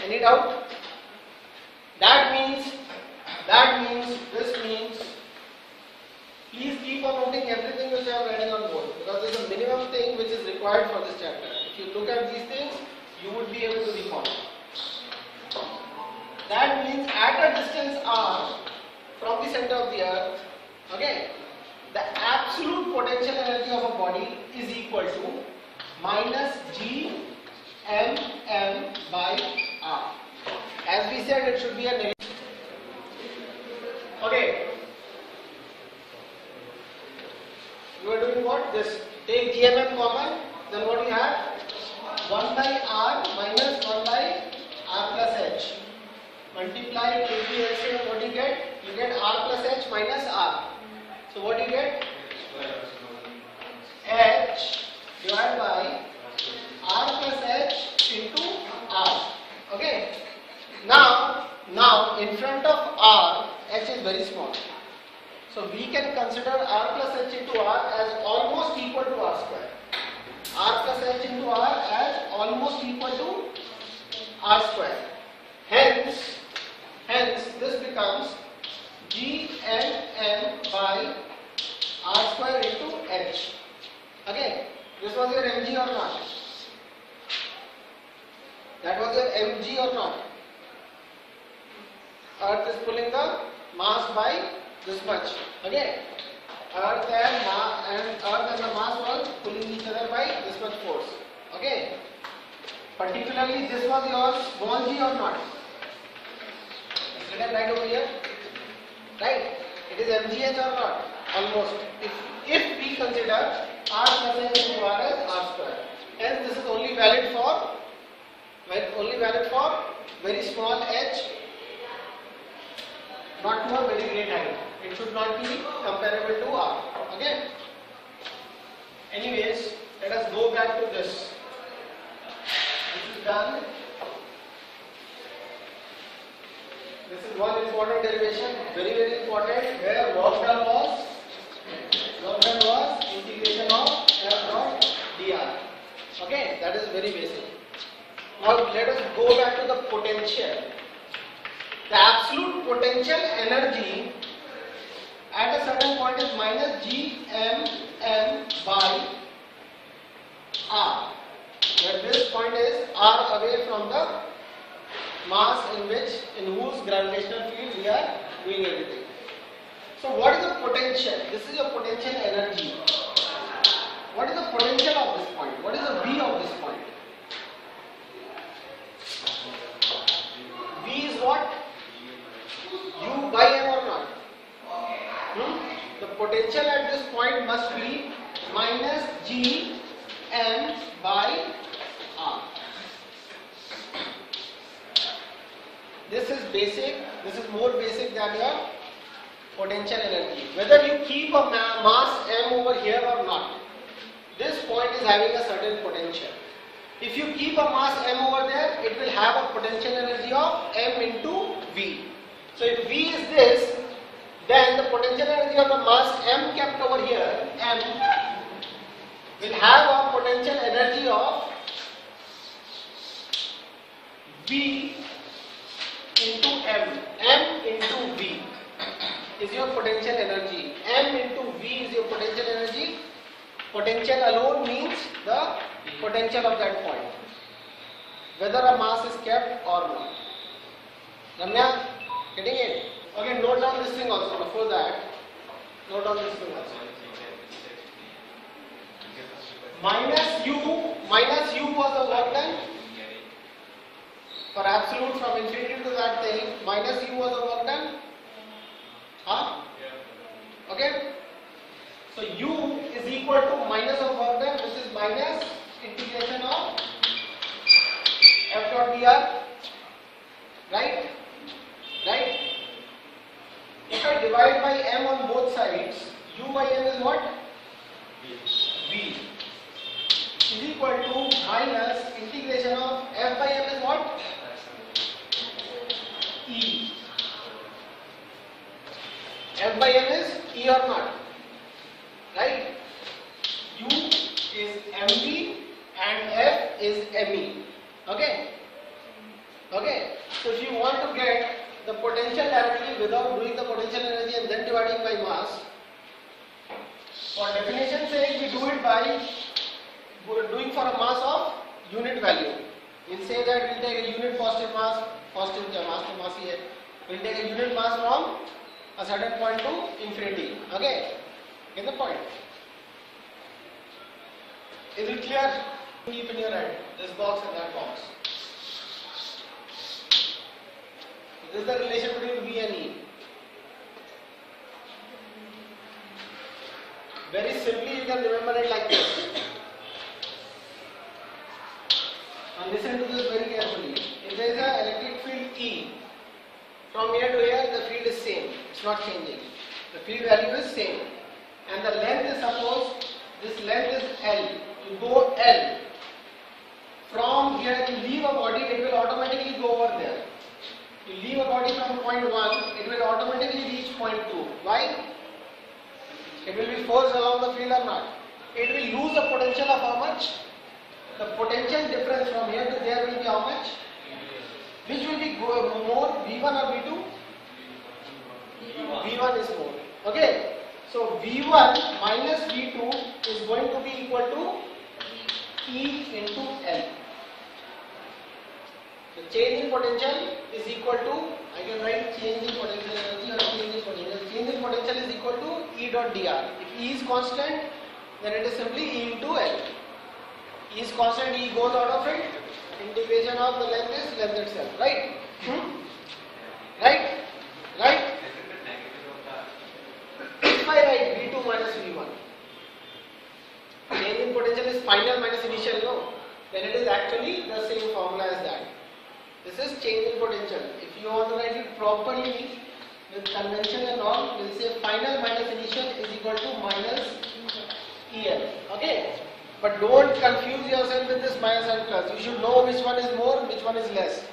Any doubt? This means, please keep on noting everything which I am writing on board, because there is a minimum thing which is required for this chapter. If you look at these things, you would be able to recall. That means at a distance r from the center of the earth, okay, the absolute potential energy of a body is equal to minus G m m by r. As we said, it should be a negative. Okay. You are doing what? This. Take GMM common. Then what do you have? 1 by r minus 1 by r plus h. Multiply KPLC. What do you get? You get r plus h minus r. So what do you get? H divided by r plus h into r. Okay. Now in front of r, h is very small. So we can consider r plus h into r as almost equal to r square. R plus h into r as almost equal to r square. Hence this becomes G m m by r square into h. Okay, this was your mg or not? That was your mg or not? Earth is pulling the mass by this much. Okay, Earth and the mass was pulling each other by this much force. Okay, particularly this was your small g or not? It's written right over here, right? It is mgh or not? Almost. If we consider r plus h into r as r square, hence this is only valid for very small h, not to a very great height. It should not be comparable to r. Okay. Anyways, let us go back to this. This is done. This is one important derivation, very important, where work done was integration of f dot dr. Okay, that is very basic. Now let us go back to the potential. The absolute potential energy at a certain point is minus G m m by r, where this point is r away from the mass in whose gravitational field we are doing everything. So what is the potential? This is your potential energy. What is the potential of this point? What is the V of this point? V is what? U by m or not? The potential at this point must be minus G m by r. This is basic. This is more basic than your potential energy. Whether you keep a mass m over here or not, this point is having a certain potential. If you keep a mass m over there, it will have a potential energy of m into v. So if v is this, then the potential energy of the mass m kept over here, m, will have a potential energy of v into m into v is your potential energy. M into v is your potential energy. Potential alone means the potential of that point, whether a mass is kept or not. Ramya, getting it? Okay, note down this thing also. Before that, note down this thing also. Minus u was the work done. For absolute from infinity to that thing, minus u was the work done. Huh? Okay? So u is equal to minus of work done, which is minus integration of f dot dr. Right? Right? If I divide by m on both sides, u by m is what? V. Is equal to minus integration of f by m is what? E. F by m is E or not? Right? U is mv and f is me. Okay? Okay? So if you want to get the potential directly without doing the potential energy and then dividing by mass, for definition sake we do it by doing for a mass of unit value. We'll say that we'll take a unit positive mass to mass here. We'll take a unit mass from a certain point to infinity. Okay? Get the point? Is it clear? Keep in your head this box and that box. This is the relation between V and E. Very simply you can remember it like this. And listen to this very carefully. If there is an electric field E, from here to here the field is same. It's not changing. The field value is same. And the length is, suppose this length is L. You go L. From here you leave a body, it will automatically go over there. You leave a body from point 1, it will automatically reach point 2. Why? It will be forced along the field or not? It will lose the potential of how much? The potential difference from here to there will be how much? Which will be more, V1 or V2? V1 is more. Okay? So V1 minus V2 is going to be equal to E into L. The change in potential is equal to, I can write change in potential energy or change in potential. Change in potential is equal to E dot dr. If E is constant, then it is simply E into L. E is constant, E goes out of it. Integration of the length is length itself. Right? Right? Right? If I write V2 minus V1, change in potential is final minus initial, no? Then it is actually the same formula as that. This is change in potential. If you want to write it properly with convention and all, we will say final minus initial is equal to minus EL. Okay? But don't confuse yourself with this minus and plus. You should know which one is more, which one is less.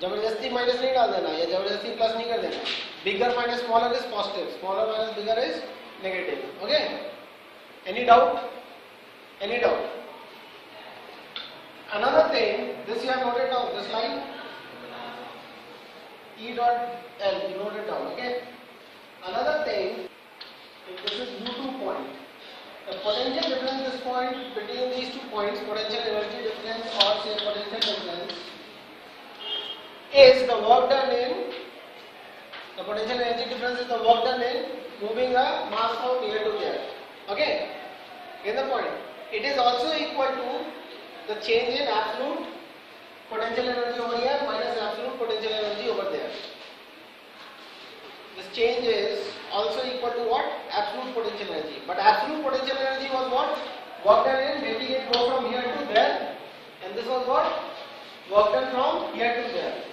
जबरदस्ती minus नहीं डाल देना या जबरदस्ती plus नहीं कर देना. Bigger minus smaller is positive. Smaller minus bigger is negative. Okay? Any doubt? Any doubt? Another thing, this you have noted down, this line E dot L, you note it down, okay? Another thing, if this is U2 point, the potential difference this point between these 2 points, potential energy difference or say potential difference, is the work done in, the potential energy difference is the work done in moving a mass from here to there. Okay? Get the point? It is also equal to the change in absolute potential energy over here minus absolute potential energy over there. This change is also equal to what? Absolute potential energy. But absolute potential energy was what? Work done in making it go from here to there, and this was what? Work done from here to there.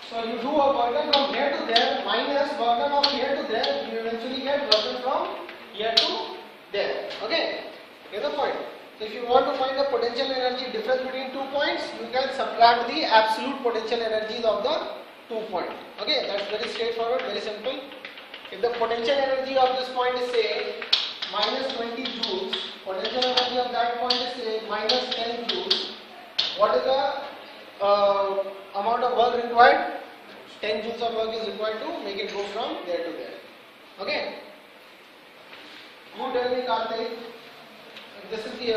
So you do a work done from here to there minus work done from here to there, you eventually get work done from here to there. Okay? Get the point? So if you want to find the potential energy difference between 2 points, you can subtract the absolute potential energies of the 2 points. Okay? That's very straightforward, very simple. If the potential energy of this point is say minus 20 joules, potential energy of that point is say minus 10 joules, what is the amount of work required? 10 joules of work is required to make it go from there to there. Okay? You tell me, Karthik, this is the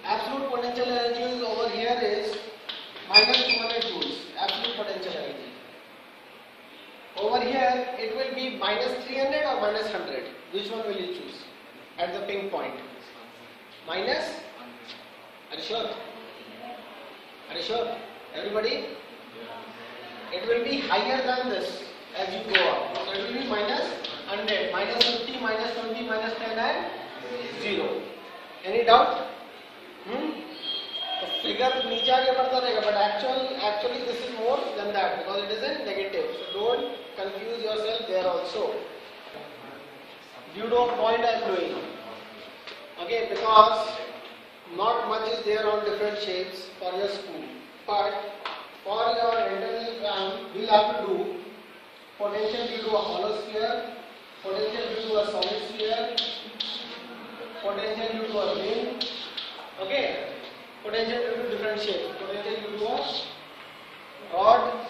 absolute potential energy is over here is minus 200 joules, absolute potential energy. Over here it will be minus 300 or minus 100. Which one will you choose at the pink point? Minus? Are you sure? Are you sure? Everybody? It will be higher than this as you go up. So it will be minus 100, minus 50, minus 20, minus 10 and 0. Any doubt? The figure नीचे आगे बढ़ता रहेगा, but actually this is more than that because it is in negative. So don't confuse yourself there also. Due to a point I am doing. Okay, because not much is there on different shapes for your school. But for your internal exam, we will have to do potential due to a hollow sphere, potential due to a solid sphere, potential due to a ring. Okay. Potential due to different shapes. Potential due to a rod,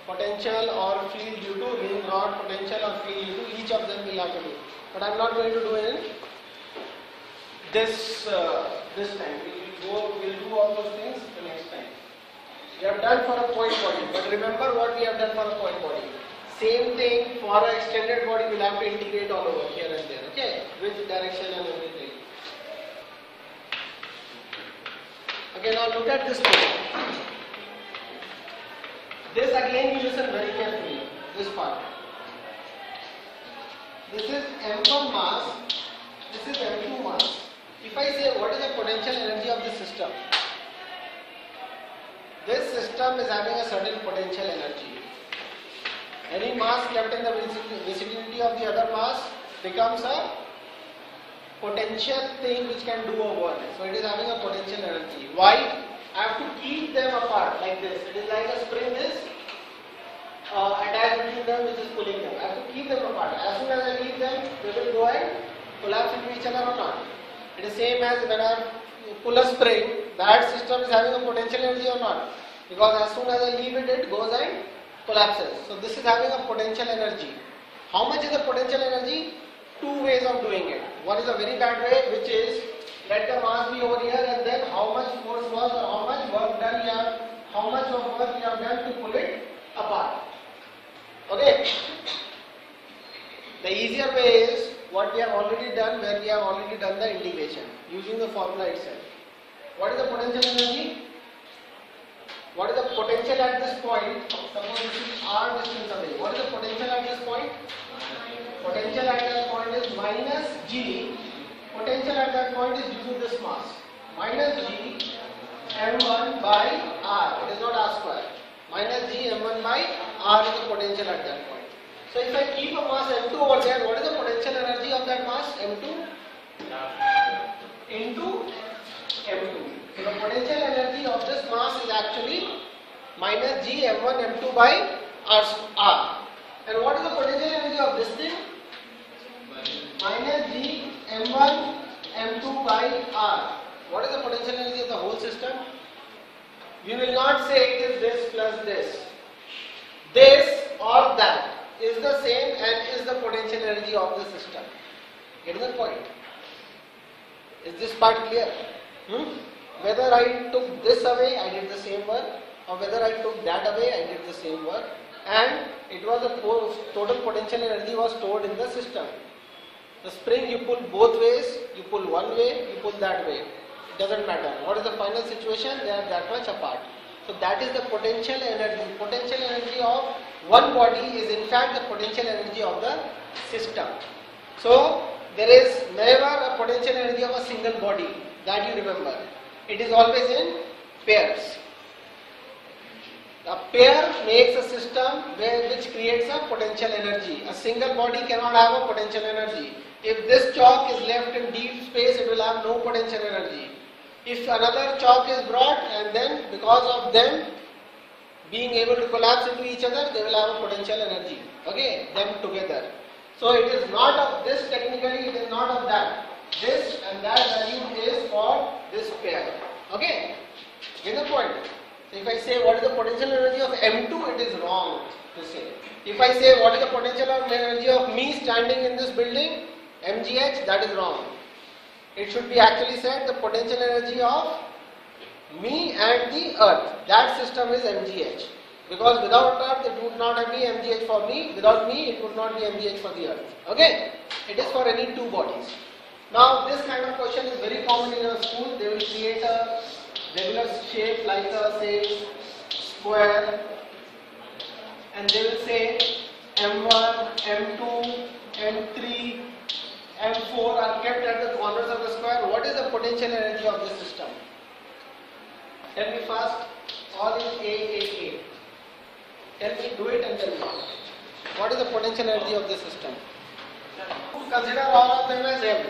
potential or field due to ring rod, potential or field due to each of them will have to do. But I am not going to do it in this time. We will do all those things the next time. We have done for a point body, but remember what we have done for a point body. Same thing for an extended body. We will have to integrate all over here and there. Okay, which direction and everything. Okay, now look at this thing. This again you listen very carefully, this part. This is M1 mass, this is M2 mass. If I say what is the potential energy of this system? This system is having a certain potential energy. Any mass kept in the vicinity of the other mass becomes a potential thing which can do a work. So it is having a potential energy. Why? I have to keep them apart like this. It is like a spring is attached between them which is pulling them. I have to keep them apart. As soon as I leave them, they will go and collapse into each other or not. It is same as when I pull a spring, that system is having a potential energy or not. Because as soon as I leave it, it goes and collapses. So this is having a potential energy. How much is the potential energy? Two ways of doing it. One is a very bad way, which is let the mass be over here and then how much force was or how much work done you have, how much of work you have done to pull it apart. Okay. The easier way is what we have already done, where we have already done the integration using the formula itself. What is the potential energy? What is the potential at this point? Suppose this is r distance away. What is the potential at this point? Potential at that point is minus G. Potential at that point is due to this mass. Minus G m1 by r. It is not r square. Minus G m1 by r is the potential at that point. So if I keep a mass m2 over there, what is the potential energy of that mass? M2 into m2. So the potential energy of this mass is actually minus G m1 m2 by r. And what is the potential energy of this thing? Minus G m1 m2 by r. What is the potential energy of the whole system? We will not say it is this plus this. This or that is the same and is the potential energy of the system. Get the point? Is this part clear? Whether I took this away, I did the same work, or whether I took that away, I did the same work, and it was the total potential energy was stored in the system. The spring you pull both ways, you pull one way, you pull that way. It doesn't matter. What is the final situation? They are that much apart. So that is the potential energy. Potential energy of one body is in fact the potential energy of the system. So there is never a potential energy of a single body, that you remember. It is always in pairs. A pair makes a system which creates a potential energy. A single body cannot have a potential energy. If this chalk is left in deep space, it will have no potential energy. If another chalk is brought, and then because of them being able to collapse into each other, they will have a potential energy. Okay, them together. So it is not of this technically, it is not of that. This and that value is for this pair. Okay, get the point? So if I say what is the potential energy of M2, it is wrong to say. If I say what is the potential energy of me standing in this building, MGH, that is wrong. It should be actually said the potential energy of me and the earth. That system is MGH. Because without earth it would not be MGH for me. Without me it would not be MGH for the earth. Okay? It is for any two bodies. Now this kind of question is very common in a school. They will create a regular shape like a say square, and they will say M1, M2, M3, M4 are kept at the corners of the square. What is the potential energy of this system? Tell me first. All is A. Tell me, do it and tell me. What is the potential energy of this system? Consider all of them as M.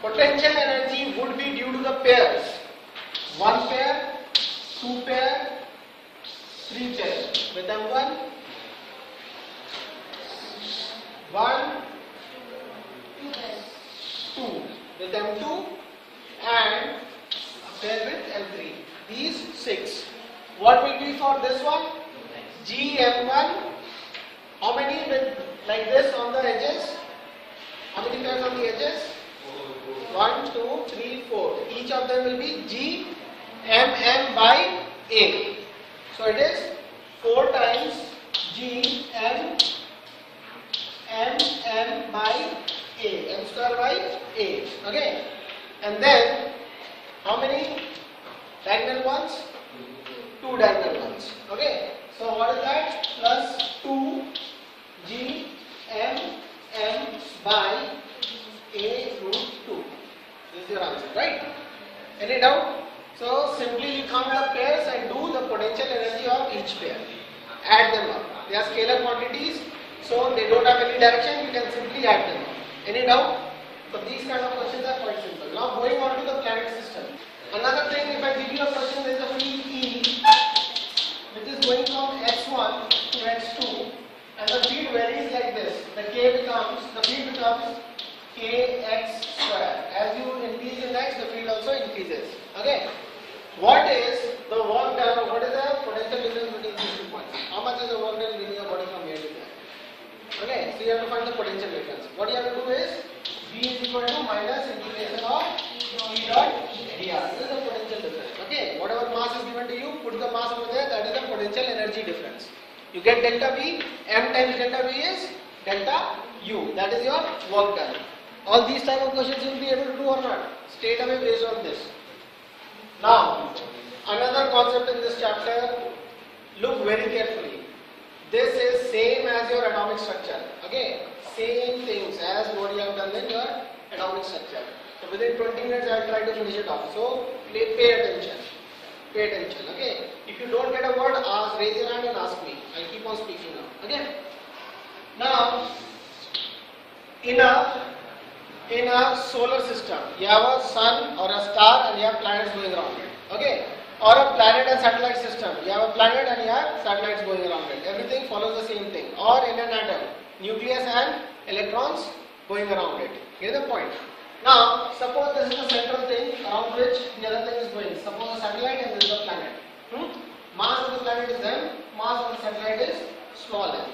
Potential energy would be due to the pairs. 1 pair, 2 pair, 3 pair. With M1, 1, 2. With M2 and a pair with M3. These 6. What will be for this one? GM1. How many with like this on the edges? How many pairs on the edges? 1, 2, 3, 4. Each of them will be G M by A. So it is 4 times G M by A. M square by A. Okay. And then how many diagonal ones? 2 diagonal ones. Okay. So what is that? Plus 2 G M by A root 2. This is your answer, right? Any doubt? So simply you count the pairs and do the potential energy of each pair. Add them up. They are scalar quantities, so they don't have any direction. You can simply add them up. Any doubt? So these kind of questions are quite simple. Now going on to the planet system. Another thing, if I give you a question, there is a field E, which is going from x1 to x2, and the field varies like this. The field becomes kx square. As you increase in x, the field also increases. Okay. What is the work done? What is the potential difference between these 2 points? How much is the work done moving your body from here to there? Okay. So you have to find the potential difference. What you have to do is V is equal to minus integration of E dot dr. This is the potential difference. Okay. Whatever mass is given to you, put the mass over there. That is the potential energy difference. You get delta V. M times delta V is delta U. That is your work done. All these type of questions you will be able to do or not? Straight away based on this. Now, another concept in this chapter, look very carefully. This is same as your atomic structure. Okay, same things as what you have done in your atomic structure. So within 20 minutes I will try to finish it off. So pay attention. Pay attention. Okay. If you don't get a word, raise your hand and ask me. I'll keep on speaking now. Okay. Now, in a solar system, you have a sun or a star and you have planets going around it. Okay? Or a planet and satellite system. You have a planet and you have satellites going around it. Everything follows the same thing. Or in an atom, nucleus and electrons going around it. Get the point? Now, suppose this is the central thing around which the other thing is going. Suppose a satellite and this is a planet. Mass of the planet is m, mass of the satellite is small m.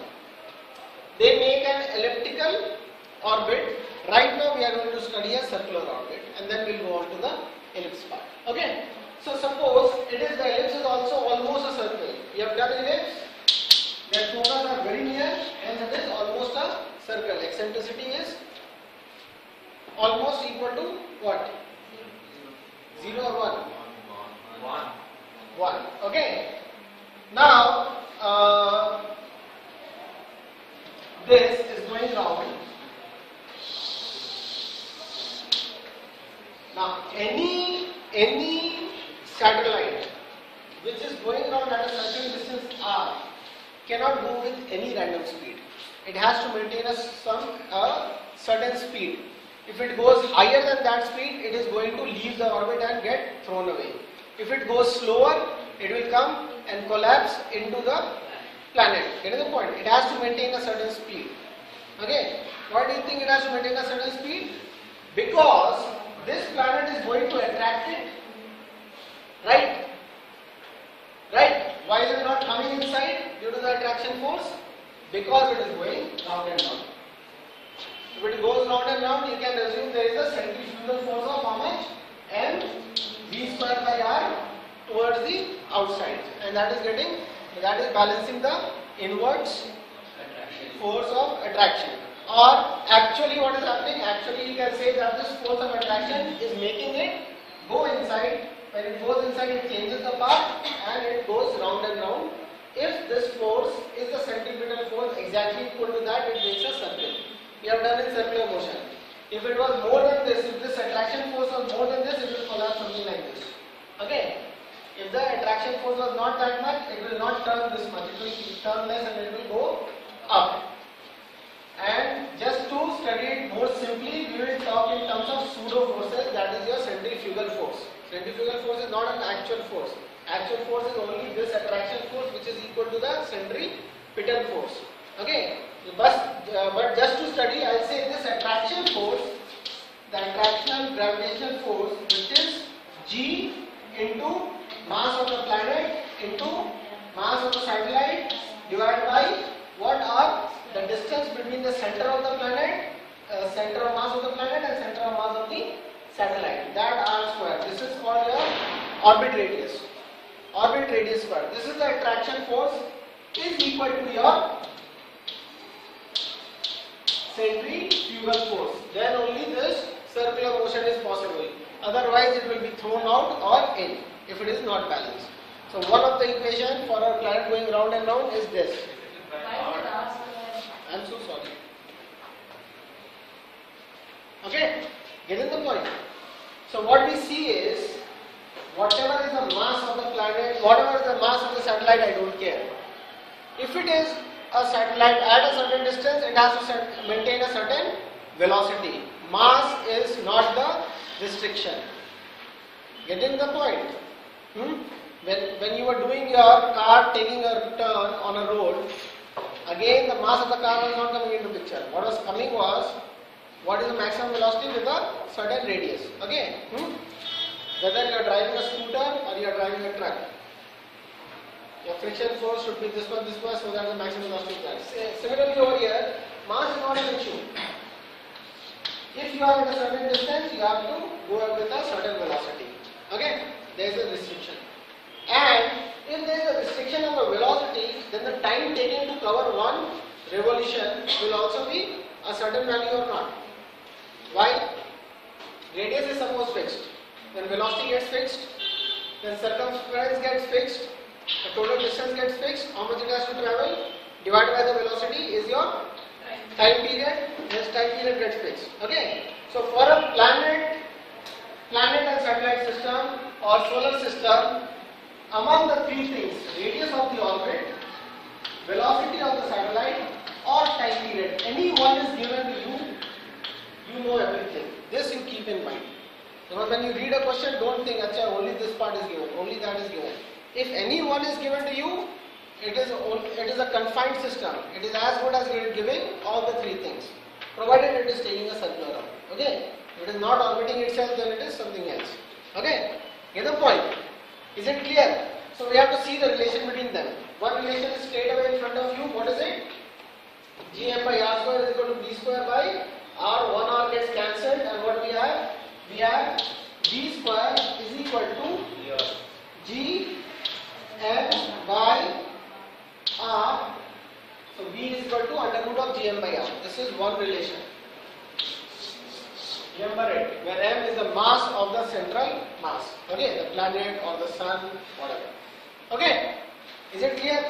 They make an elliptical orbit. Right now we are going to study a circular orbit and then we will go on to the ellipse part. Okay. So suppose it is the ellipse is also almost a circle. You have done ellipse. Their corners are very near and it is almost a circle. Eccentricity is almost equal to what? 0 or 1? 1. Okay. Now this is going round. any satellite which is going around at a certain distance r cannot go with any random speed. It has to maintain a certain speed. If it goes higher than that speed, it is going to leave the orbit and get thrown away. If it goes slower, it will come and collapse into the planet. Get the point? It has to maintain a certain speed. Okay? Why do you think it has to maintain a certain speed? Because this planet is going to attract it. Right? Right? Why is it not coming inside due to the attraction force? Because it is going round and round. If it goes round and round, you can assume there is a centrifugal force of how much? M v square by r towards the outside, and that is balancing the inwards force of attraction. Or actually, what is happening? Actually, you can say that this force of attraction is making it go inside. When it goes inside, it changes the path and it goes round and round. If this force is the centripetal force exactly equal to that, it makes a circle. We have done in circular motion. If it was more than this, if this attraction force was more than this, it will collapse something like this. Okay? If the attraction force was not that much, it will not turn this much. It will turn less and it will go up. And just to study it more simply, we will talk in terms of pseudo forces, that is your centrifugal force. Centrifugal force is not an actual force. Actual force is only this attraction force which is equal to the centripetal force. Okay? But just to study, I will say this attraction force, the attractional gravitational force, which is G into mass of the planet into mass of the satellite divided by what are the distance between the center of the planet, center of mass of the planet and center of mass of the satellite. That r square. This is called your orbit radius. Orbit radius square. This is the attraction force is equal to your centrifugal force. Then only this circular motion is possible. Otherwise, it will be thrown out or in if it is not balanced. So, one of the equation for our planet going round and round is this. I am so sorry. Okay, getting the point. So, what we see is whatever is the mass of the planet, whatever is the mass of the satellite, I don't care. If it is a satellite at a certain distance, it has to maintain a certain velocity. Mass is not the restriction. Getting the point? When you were doing your car taking a turn on a road, again the mass of the car was not coming into picture. What was coming was what is the maximum velocity with a certain radius. Okay? Whether you are driving a scooter or you are driving a truck. Your friction force should be this one, so that the maximum velocity is. Similarly over here, mass is not an issue. If you are at a certain distance, you have to go up with a certain velocity. Okay? There is a restriction. And if there is a restriction of the velocity, then the time taken to cover one revolution will also be a certain value or not. Why? Radius is suppose fixed. When velocity gets fixed, then circumference gets fixed, the total distance gets fixed, how much it has to travel, divided by the velocity is your time period, this time period gets fixed. Okay? So for a planet and satellite system or solar system, among the three things, radius of the orbit, velocity of the satellite or time period, any one is given to you, you know everything. This you keep in mind. Because when you read a question, don't think, Acha, only this part is given, only that is given. If any one is given to you, it is a confined system. It is as good as giving all the three things, provided it is taking a circular orbit. Okay? If it is not orbiting itself, then it is something else. Okay? Get the point? Is it clear? So we have to see the relation between them. One relation is straight away in front of you. What is it? Gm by r square is equal to b square by r. 1 r gets cancelled, and what we have? We have b square is equal to g m by r. So b is equal to under root of gm by r. This is one relation. Remember it, where m is the mass of the central mass. Okay, the planet or the sun, whatever. Okay, is it clear?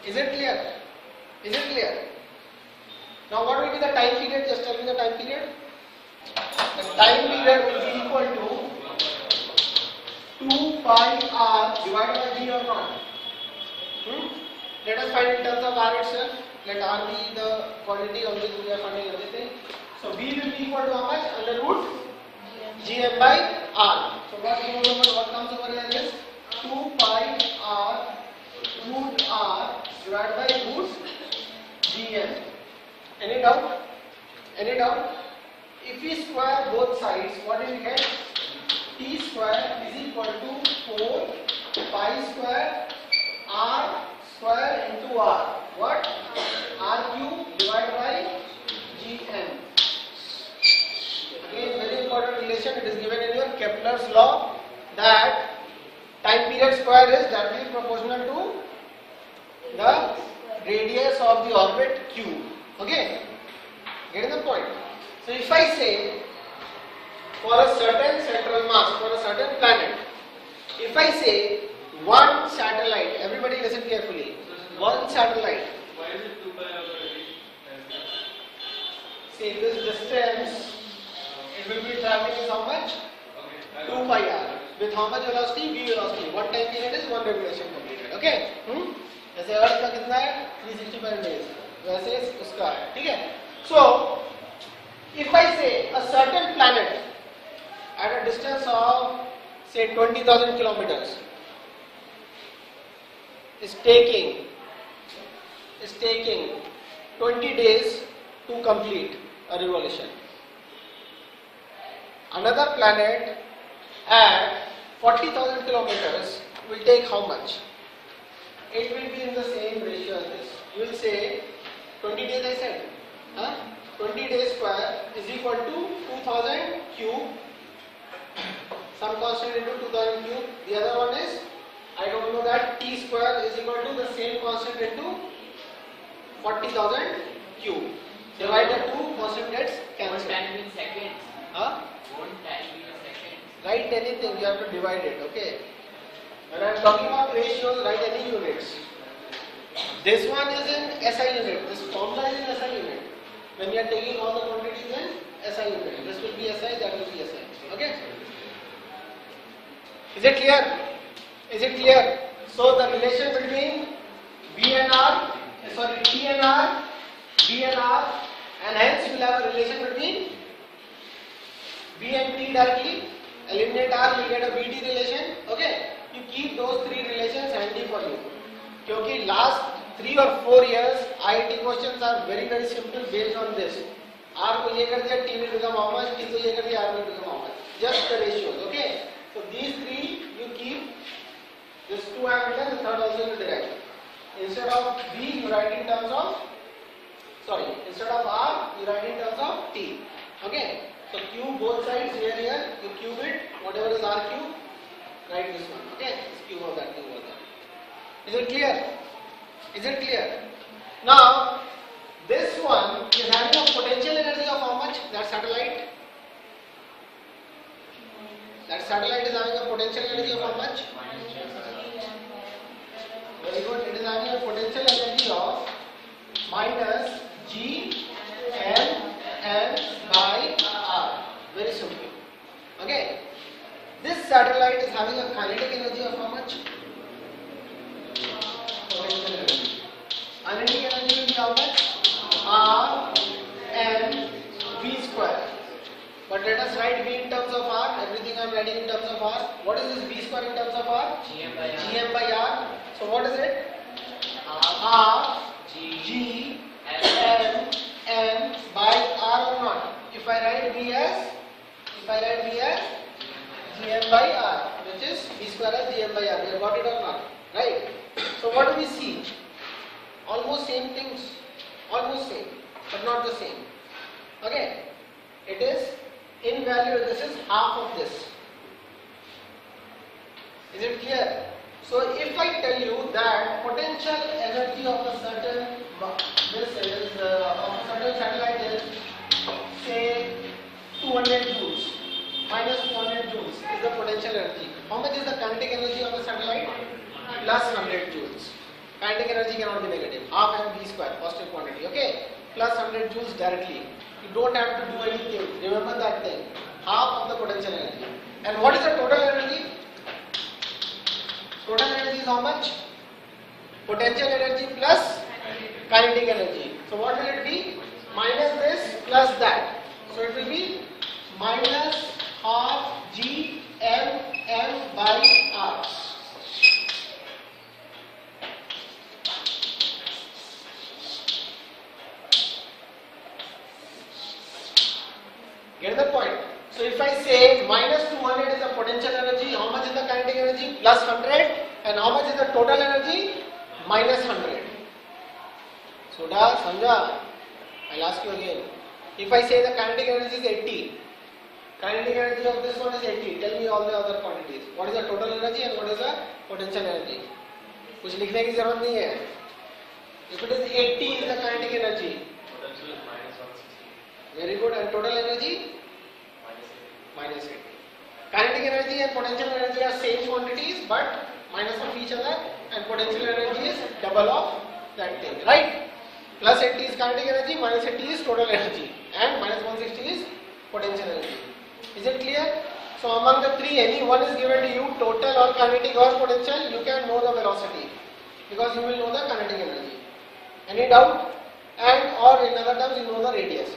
Is it clear? Is it clear? Now what will be the time period? Just tell me the time period. The time period will be equal to 2 pi r divided by v or not? Let us find in terms of r itself. Let r be the quantity on which we are finding everything. So v will be equal to how much? Under root gm by r. So what comes over here is 2 pi r root r divided by root gm. Any doubt? Any doubt? If we square both sides, what do we get? T square is equal to 4 pi square r square into r. What? R cube divided by gm. Again, very important relation. It is given in your Kepler's law that time period square is directly proportional to the radius of the orbit q. Okay? Getting the point? So if I say for a certain central mass, for a certain planet, if I say one satellite, everybody listen carefully, one satellite, Why is it 2 pi r already? say this distance, it will be traveling is how much? Okay. 2 pi r. With how much velocity? V velocity. One time period is one revolution completed. Okay? जैसे अर्थ का कितना है? 365 days. वैसे उसका है. ठीक है? So, if I say a certain planet at a distance of say 20,000 kilometers is taking 20 days to complete a revolution. Another planet at 40,000 kilometers will take how much? It will be in the same ratio as this. You will say 20 days I said. 20 days square is equal to 2000 cube. Some constant into 2000 cube. The other one is, I don't know that, t square is equal to the same constant into 40,000 cube. Divide the two, constant gets cancelled. Won't time in seconds. Won't time in seconds. Write anything, you have to divide it, okay? When I am talking about ratios, write any units. This one is in SI unit, this formula is in SI unit. When we are taking all the quantities in SI unit, this will be SI, that will be SI, okay? Is it clear? Is it clear? So the relation between V and R, sorry, T and R, V and R, and hence you will have a relation between V and T directly. Eliminate R, you get a VT relation. Okay, you keep those three relations handy for you. Because last 3 or 4 years, IIT questions are very simple based on this. R को ये कर दिया, T will become how much, T को ये कर दिया, R will become how much. Just the ratios. Okay. So these three you keep. This 2 I have written, the third also you derive. Instead of V, you write in terms of, instead of R, you write in terms of T. Okay. So cube both sides, here, you cube it, whatever is R cube, write this one. Okay. This cube of that, cube of that. Is it clear? Is it clear? Now, this one is having a potential energy of how much? That satellite? That satellite is having a potential energy of how much? Very good. It is having a potential energy of minus G M N by R. Very simple. Okay. This satellite is having a kinetic energy of how much? Potential energy. Kinetic energy will be how much? R M V square. But let us write V in terms of R. Everything I am writing in terms of R. What is this V square in terms of R? GM by R. So what is it? R G M N by R or not? If I write V as GM by R, which is V square as GM by R. We have got it or not? Right? So what do we see? Almost same things. Almost same, but not the same. Okay? It is in value, this is half of this. Is it clear? So if I tell you that potential energy of a certain satellite is say 200 joules, minus 200 joules is the potential energy. How much is the kinetic energy of a satellite? Plus 100 joules. Kinetic energy cannot be negative. Half mv square, positive quantity. Okay? Plus 100 joules directly. You don't have to do anything. Remember that thing. Half of the potential energy. And what is the total energy? Total energy is how much? Potential energy plus kinetic energy. So what will it be? Minus this plus that. So it will be minus half G M by R. Get the point? So if I say minus 200 is the potential energy, how much is the kinetic energy? Plus 100. And how much is the total energy? Minus 100. So Sanja, I'll ask you again. If I say the kinetic energy is 80, kinetic energy of this one is 80, tell me all the other quantities. What is the total energy and what is the potential energy? कुछ लिखने की जरूरत नहीं है. If it is 80 is the kinetic energy. Potential is minus 160. Very good. And total energy? Minus 80. Kinetic energy and potential energy are same quantities but minus of each other, and potential energy is double of that thing, right? Plus 80 is kinetic energy, minus 80 is total energy, and minus 160 is potential energy. Is it clear? So among the three, any one is given to you, total or kinetic or potential, you can know the velocity because you will know the kinetic energy. Any doubt? And or in other terms, you know the radius.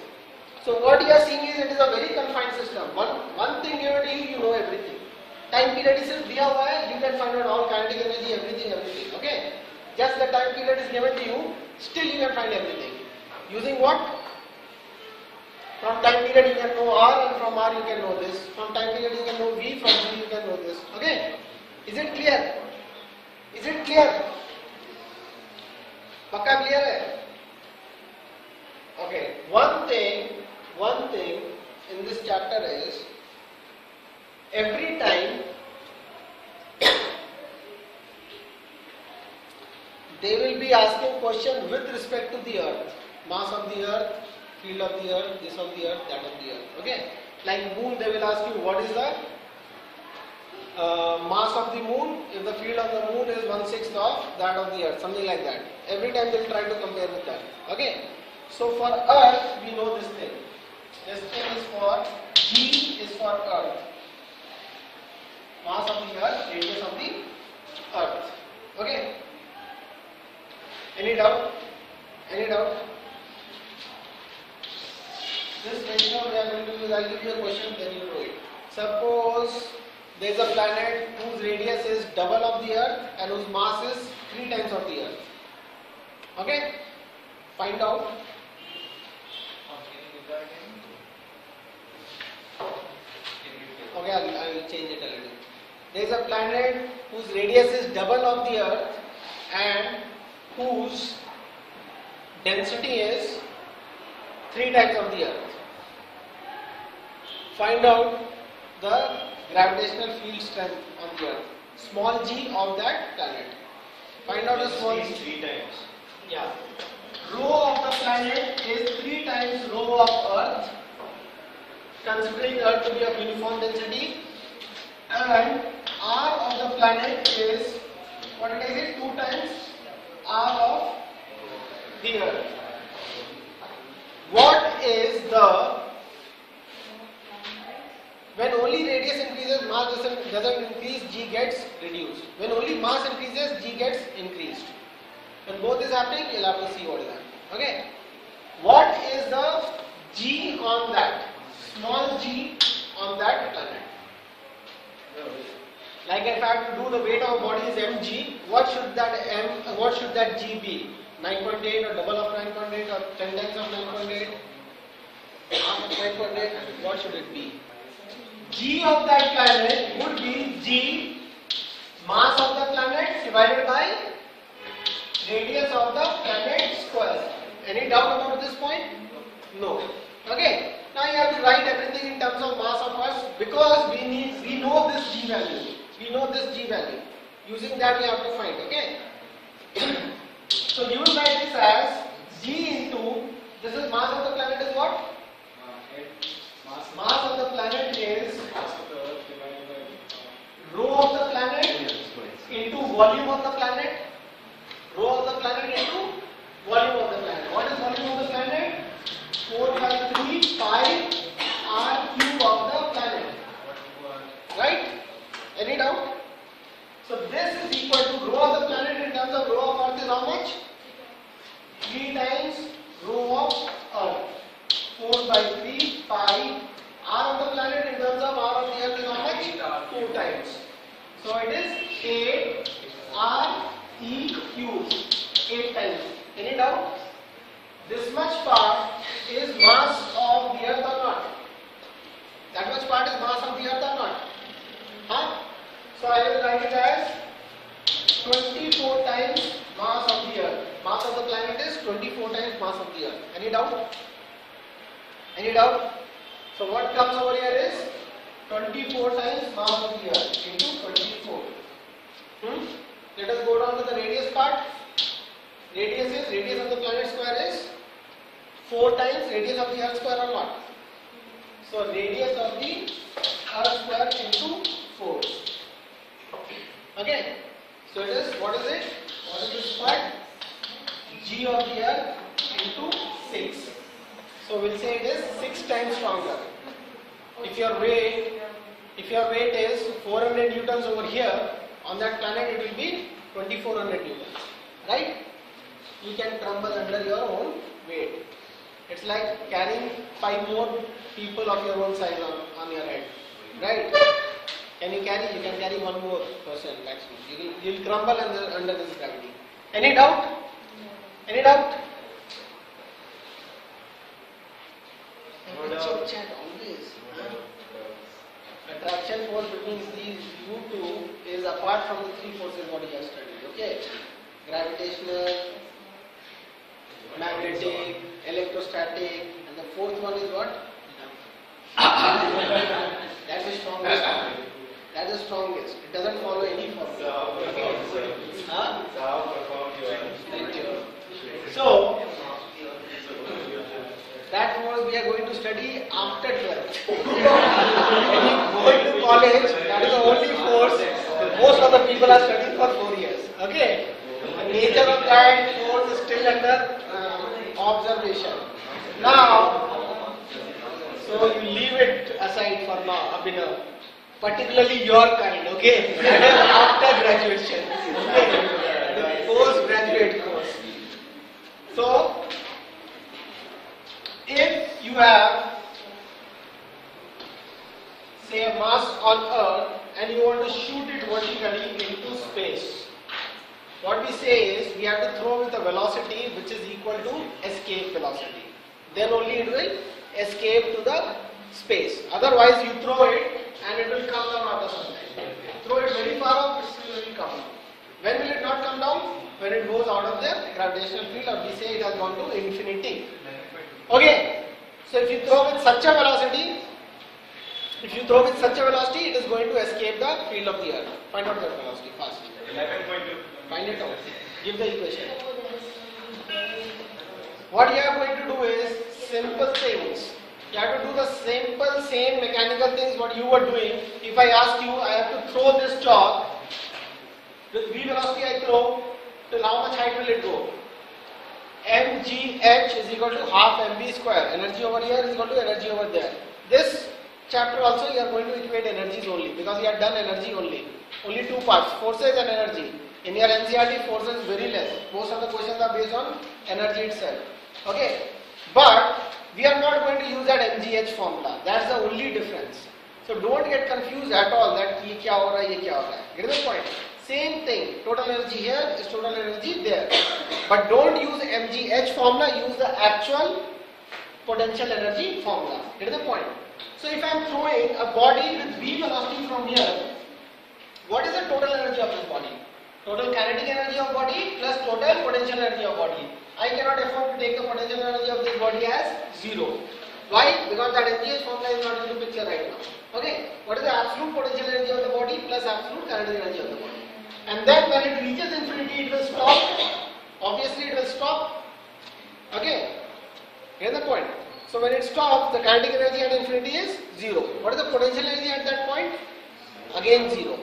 So what you are seeing is it is a very confined system. One thing given to you, you know everything. Time period is सिर्फ दिया हुआ है, you can find out all kinetic energy, everything. Okay? Just the time period is given to you, still you can find everything. Using what? From time period you can know R, and from R you can know this. From time period you can know V, from V you can know this. Okay? Is it clear? Is it clear? पक्का clear है? Okay. One thing in this chapter is every time they will be asking question with respect to the earth, mass of the earth, field of the earth, this of the earth, that of the earth. Okay, like moon, they will ask you what is the mass of the moon if the field of the moon is 1/6 of that of the earth, something like that. Every time they will try to compare with that. Okay, so for earth we know this thing. This thing is for G is for earth. Mass of the earth, radius of the earth. Okay? Any doubt? Any doubt? This ratio we are going to use, I'll give you a question, then you know it. Suppose there is a planet whose radius is double of the earth and whose mass is 3 times of the earth. Okay? Find out. Okay, I'll change it a little. There is a planet whose radius is double of the earth and whose density is 3 times of the earth. Find out the gravitational field strength on the earth. Small g of that planet. Find out the small g. 3 times. Yeah. Rho of the planet is 3 times rho of earth, considering earth to be of uniform density, and R of the planet is, what is it, 2 times R of the earth. What is the, when only radius increases, mass doesn't increase, G gets reduced. When only mass increases, G gets increased. When both is happening, you'll have to see what is happening. Okay? What is the G on that? Small g on that planet. Like if I have to do the weight of a body is mg, what should that g be? 9.8 or double of 9.8 or 10 times of 9.8? Half of 9.8? What should it be? G of that planet would be g mass of the planet divided by radius of the planet square. Any doubt about this point? No. Okay. Now you have to write everything in terms of mass of Earth because we know this g value. We know this g value. Using that we have to find. Okay. So you will write this as g into, this is mass of the planet is what? Mass of the planet is rho of the planet into volume of the planet. Rho of the planet into volume of the planet. What is volume of the planet? 4 by 3 pi r cube of the planet. Right? Any doubt? So this is 2 times. So it is 8 RE cube, 8 times. Any doubt? This much part is mass of the earth or not? That much part is mass of the earth or not? Huh? So I will write it as 24 times mass of the earth. Mass of the planet is 24 times mass of the earth. Any doubt? Any doubt? So what comes over here is 24 times mass of the earth into 24. Let us go down to the radius part. Radius of the planet square is 4 times radius of the earth square or not? So radius of the earth square into 4. Okay. So it is, what is it? What is this part? G of the earth into 6. So we'll say it is 6 times stronger. If your weight is 400 newtons over here, on that planet it will be 2400 newtons. Right? You can crumble under your own weight. It's like carrying 5 more people of your own size on your head. Right? Can you carry? You can carry 1 more person actually. You will crumble under this gravity. Any doubt? Any doubt? Chat always. Attraction force between these you two is apart from the 3 forces what you have studied. Okay? Gravitational, magnetic, electrostatic, and the 4th one is what? That's the strongest. That's the strongest. It doesn't follow any formula. Okay? Huh? Thank you. So, that force we are going to study after 12th. When you go into college, that is the only force most of the people are studying for 4 years. Okay? The nature of that force is still under observation. Now, so you leave it aside for now, Abhinav. Particularly your kind, okay? That is after graduation. Okay? The postgraduate course. So, if you have, say, a mass on Earth and you want to shoot it vertically into space, what we say is we have to throw with a velocity which is equal to escape velocity. Then only it will escape to the space. Otherwise, you throw it and it will come down after some time. Throw it very far up, it will come down. When will it not come down? When it goes out of the gravitational field, or we say it has gone to infinity. Okay. So if you throw with such a velocity, it is going to escape the field of the earth. Find out that velocity fast. 11.2. Find it out. Give the equation. What you are going to do is simple things. You have to do the same mechanical things what you were doing. If I ask you, I have to throw this chalk. With v velocity I throw, till how much height will it go? mgh is equal to half mv square. Energy over here is equal to energy over there. This chapter also you are going to equate energies only, because you have done energy only. Only 2 parts, forces and energy. In your NCERT, forces is very less. Most of the questions are based on energy itself. Okay? But we are not going to use that mgh formula. That's the only difference. So don't get confused at all that ye kya ho raha hai, ye kya ho raha hai. Get the point? Same thing. Total energy here is total energy there. But don't use mgh formula, use the actual potential energy formula. Get the point? So if I am throwing a body with v velocity from here, what is the total energy of this body? Total kinetic energy of body plus total potential energy of body. I cannot afford to take the potential energy of this body as 0. Why? Because that mgh formula is not in the picture right now. Okay? What is the absolute potential energy of the body plus absolute kinetic energy of the body? And then when it reaches infinity, it will stop. Obviously, it will stop. Okay? Here's the point. So when it stops, the kinetic energy at infinity is 0. What is the potential energy at that point? Again 0.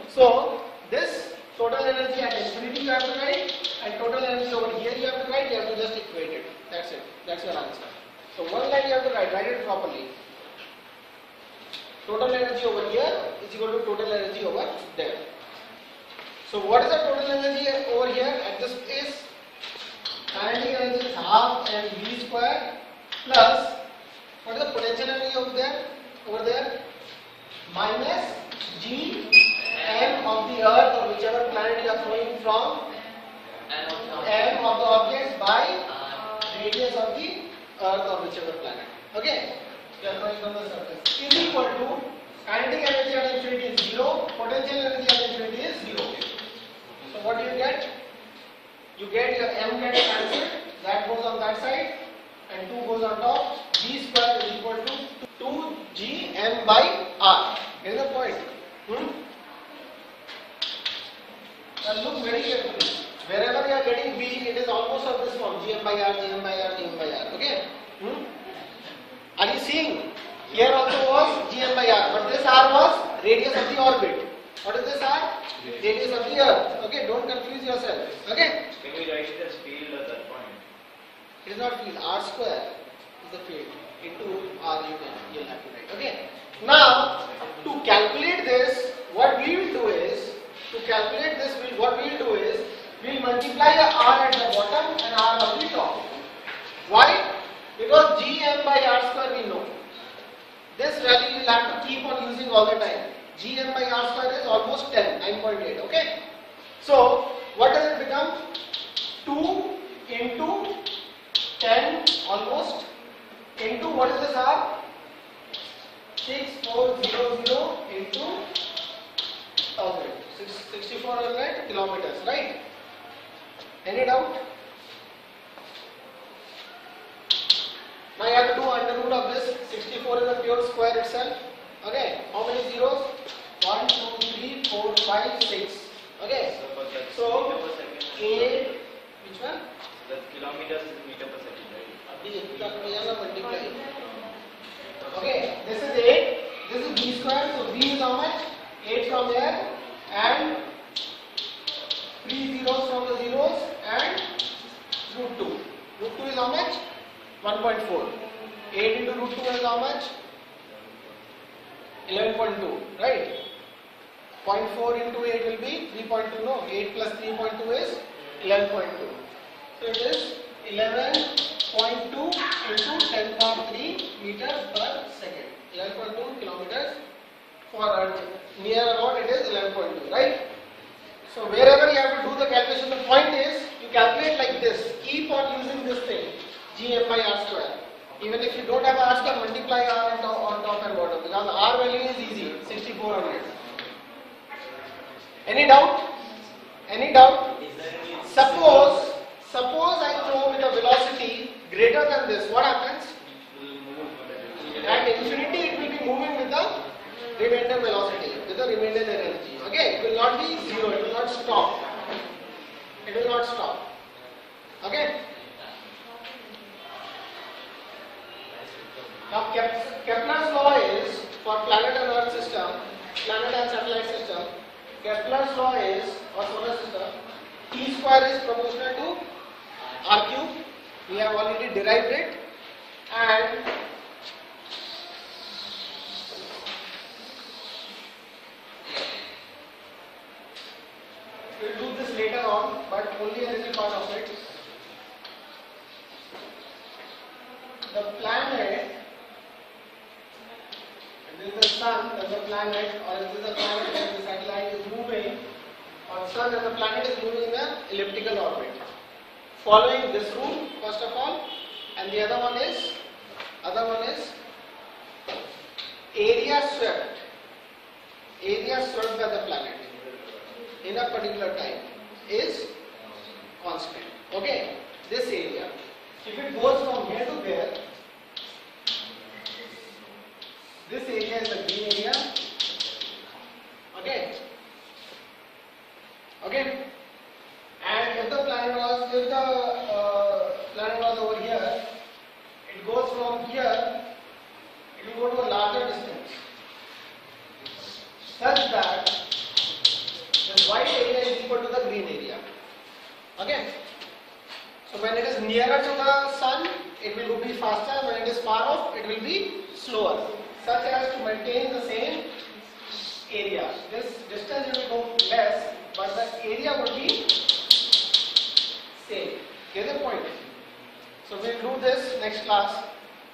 So this total energy at infinity you have to write, and total energy over here you have to write. You have to just equate it. That's it. That's your answer. So one line you have to write it properly. Total energy over here is equal to total energy over there. So what is the total energy over here at this place? Kinetic energy is half mv square plus what is the potential energy over there? Minus G M of the Earth or whichever planet you are flowing from, M of the object by radius of the Earth or whichever planet. Okay? You are flowing from the surface. Is equal to kinetic energy at infinity is 0, potential energy at infinity is 0. So what do you get? You get your M gets cancelled, that goes on that side and 2 goes on top. G square is equal to 2G M by R. Is the point? Now look very carefully. Wherever you are getting B, it is almost of this form, Gm by R, Gm by R, Gm by R. Okay? Are you seeing? Here also was Gm by R, but this R was radius of the orbit. What is this R? Radius of the Earth. Okay? Don't confuse yourself. Okay? Can we write it as field at that point? It is not field. R square is the field. Into R you'll have to write. Okay? Now, to calculate this, what we will do is, we'll multiply the R at the bottom and R at the top. Why? Because Gm by R square we know. This value you will have to keep on using all the time. Gm by R square is almost 10, 9.8. Okay? So, what does it become? 2 into 10 almost into what is this R? 6400 into 1000. 6400 kilometers, right? Any doubt? Now you have to do under root of this. 64 is a pure square itself. Okay. How many zeros? 1, 2, 3, 4, 5, 6. Okay. So 8. Which one? The kilometers is meter per second, right? Multiply. Okay. This is 8. This is B square. So B is how much? 8 from here and 3 zeros from the zeros and root 2. Root 2 is how much? 1.4. 8 into root 2 is how much? 11.2, right? 0.4 into 8 will be 3.2, no? 8 plus 3.2 is 11.2. So it is 11.2 into 10 power 3 meters per second. 11.2 kilometers for Earth. Near about it is 11.2, right? So wherever you have to do the calculation, the point is you calculate like this. Keep on using this thing, Gm by R square. Even if you don't have R square, multiply R on top and bottom, because R value is easy, 6400. Any doubt? Any doubt? Suppose I throw with a velocity greater than this, what happens? At infinity it will be moving with the remainder velocity, with the remainder energy. Okay, it will not be zero, it will not stop. It will not stop. Okay? Now Kepler's law is, for planet and earth system, planet and satellite system, Kepler's law is, or solar system, E square is proportional to R cube. We have already derived it, and we'll do this later on, but only a little part of it. The planet, this is the sun and the planet, or this is the planet and the satellite is moving, or sun and the planet is moving in an elliptical orbit. Following this rule, first of all, and the other one is area swept by the planet in a particular time is constant. Okay, this area. If it goes from here to there, this area is the green area. Okay. Okay. And if the planet was over here, it goes from here, it will go to a larger distance, such that the white area is equal to the green area. Okay. So when it is nearer to the sun, it will be faster. When it is far off, it will be slower, such as to maintain the same area. This distance will go less, but the area would be same. Get the point? So we will do this next class.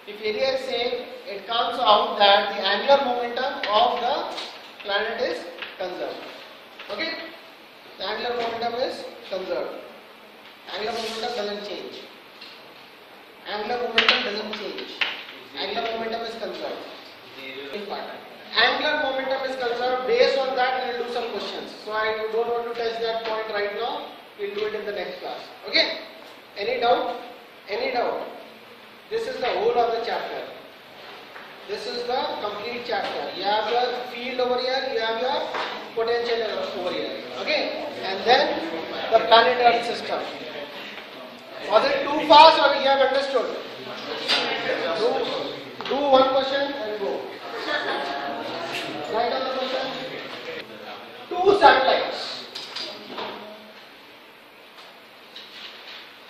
If area is same, it comes out that the angular momentum of the planet is conserved. Okay? The angular momentum is conserved. Angular momentum doesn't change. Angular momentum doesn't change. Angular momentum is conserved. Angular momentum is conserved. Based on that, we will do some questions. So I don't want to test that point right now. We'll do it in the next class. Okay? Any doubt? Any doubt? This is the whole of the chapter. This is the complete chapter. You have your field over here. You have your potential over here. Okay? And then the planet Earth system. Was it too fast or you have understood? Do one question and go. Write down the question. 2 satellites.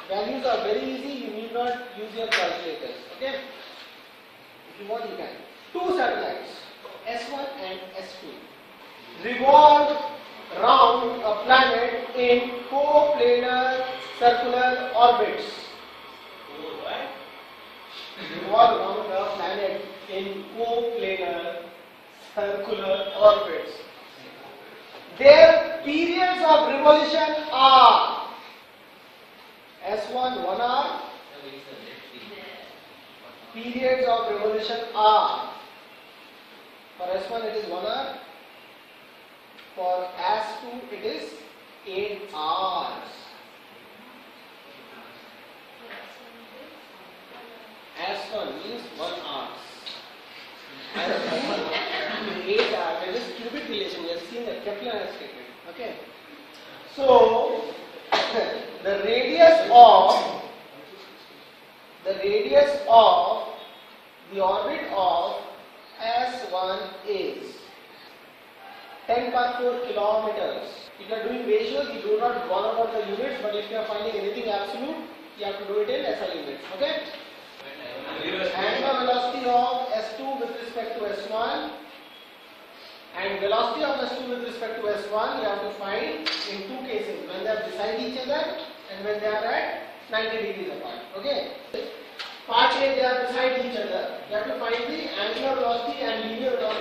Values are very easy. You need not use your calculators. Okay? If you want, you can. 2 satellites, S1 and S2, revolve round a planet in coplanar circular orbits. Revolve around a planet in coplanar circular orbits. Their periods of revolution are S1 1 hour, periods of revolution are, for S1 it is 1 hour, for S2 it is 8 hours. S1 means 1 hour. S2 8 hours. There is cubic relation. We have seen that Kepler has taken. Okay. So the radius of the orbit of S1 is 10 power 4 kilometers. If you are doing ratios, you do not bother about the units, but if you are finding anything absolute, you have to do it in SI units. Okay? Angular velocity of S2 with respect to S1 and velocity of S2 with respect to S1 you have to find in 2 cases, when they are beside each other and when they are at 90 degrees apart. Okay? Part A, they are beside each other. You have to find the angular velocity and linear velocity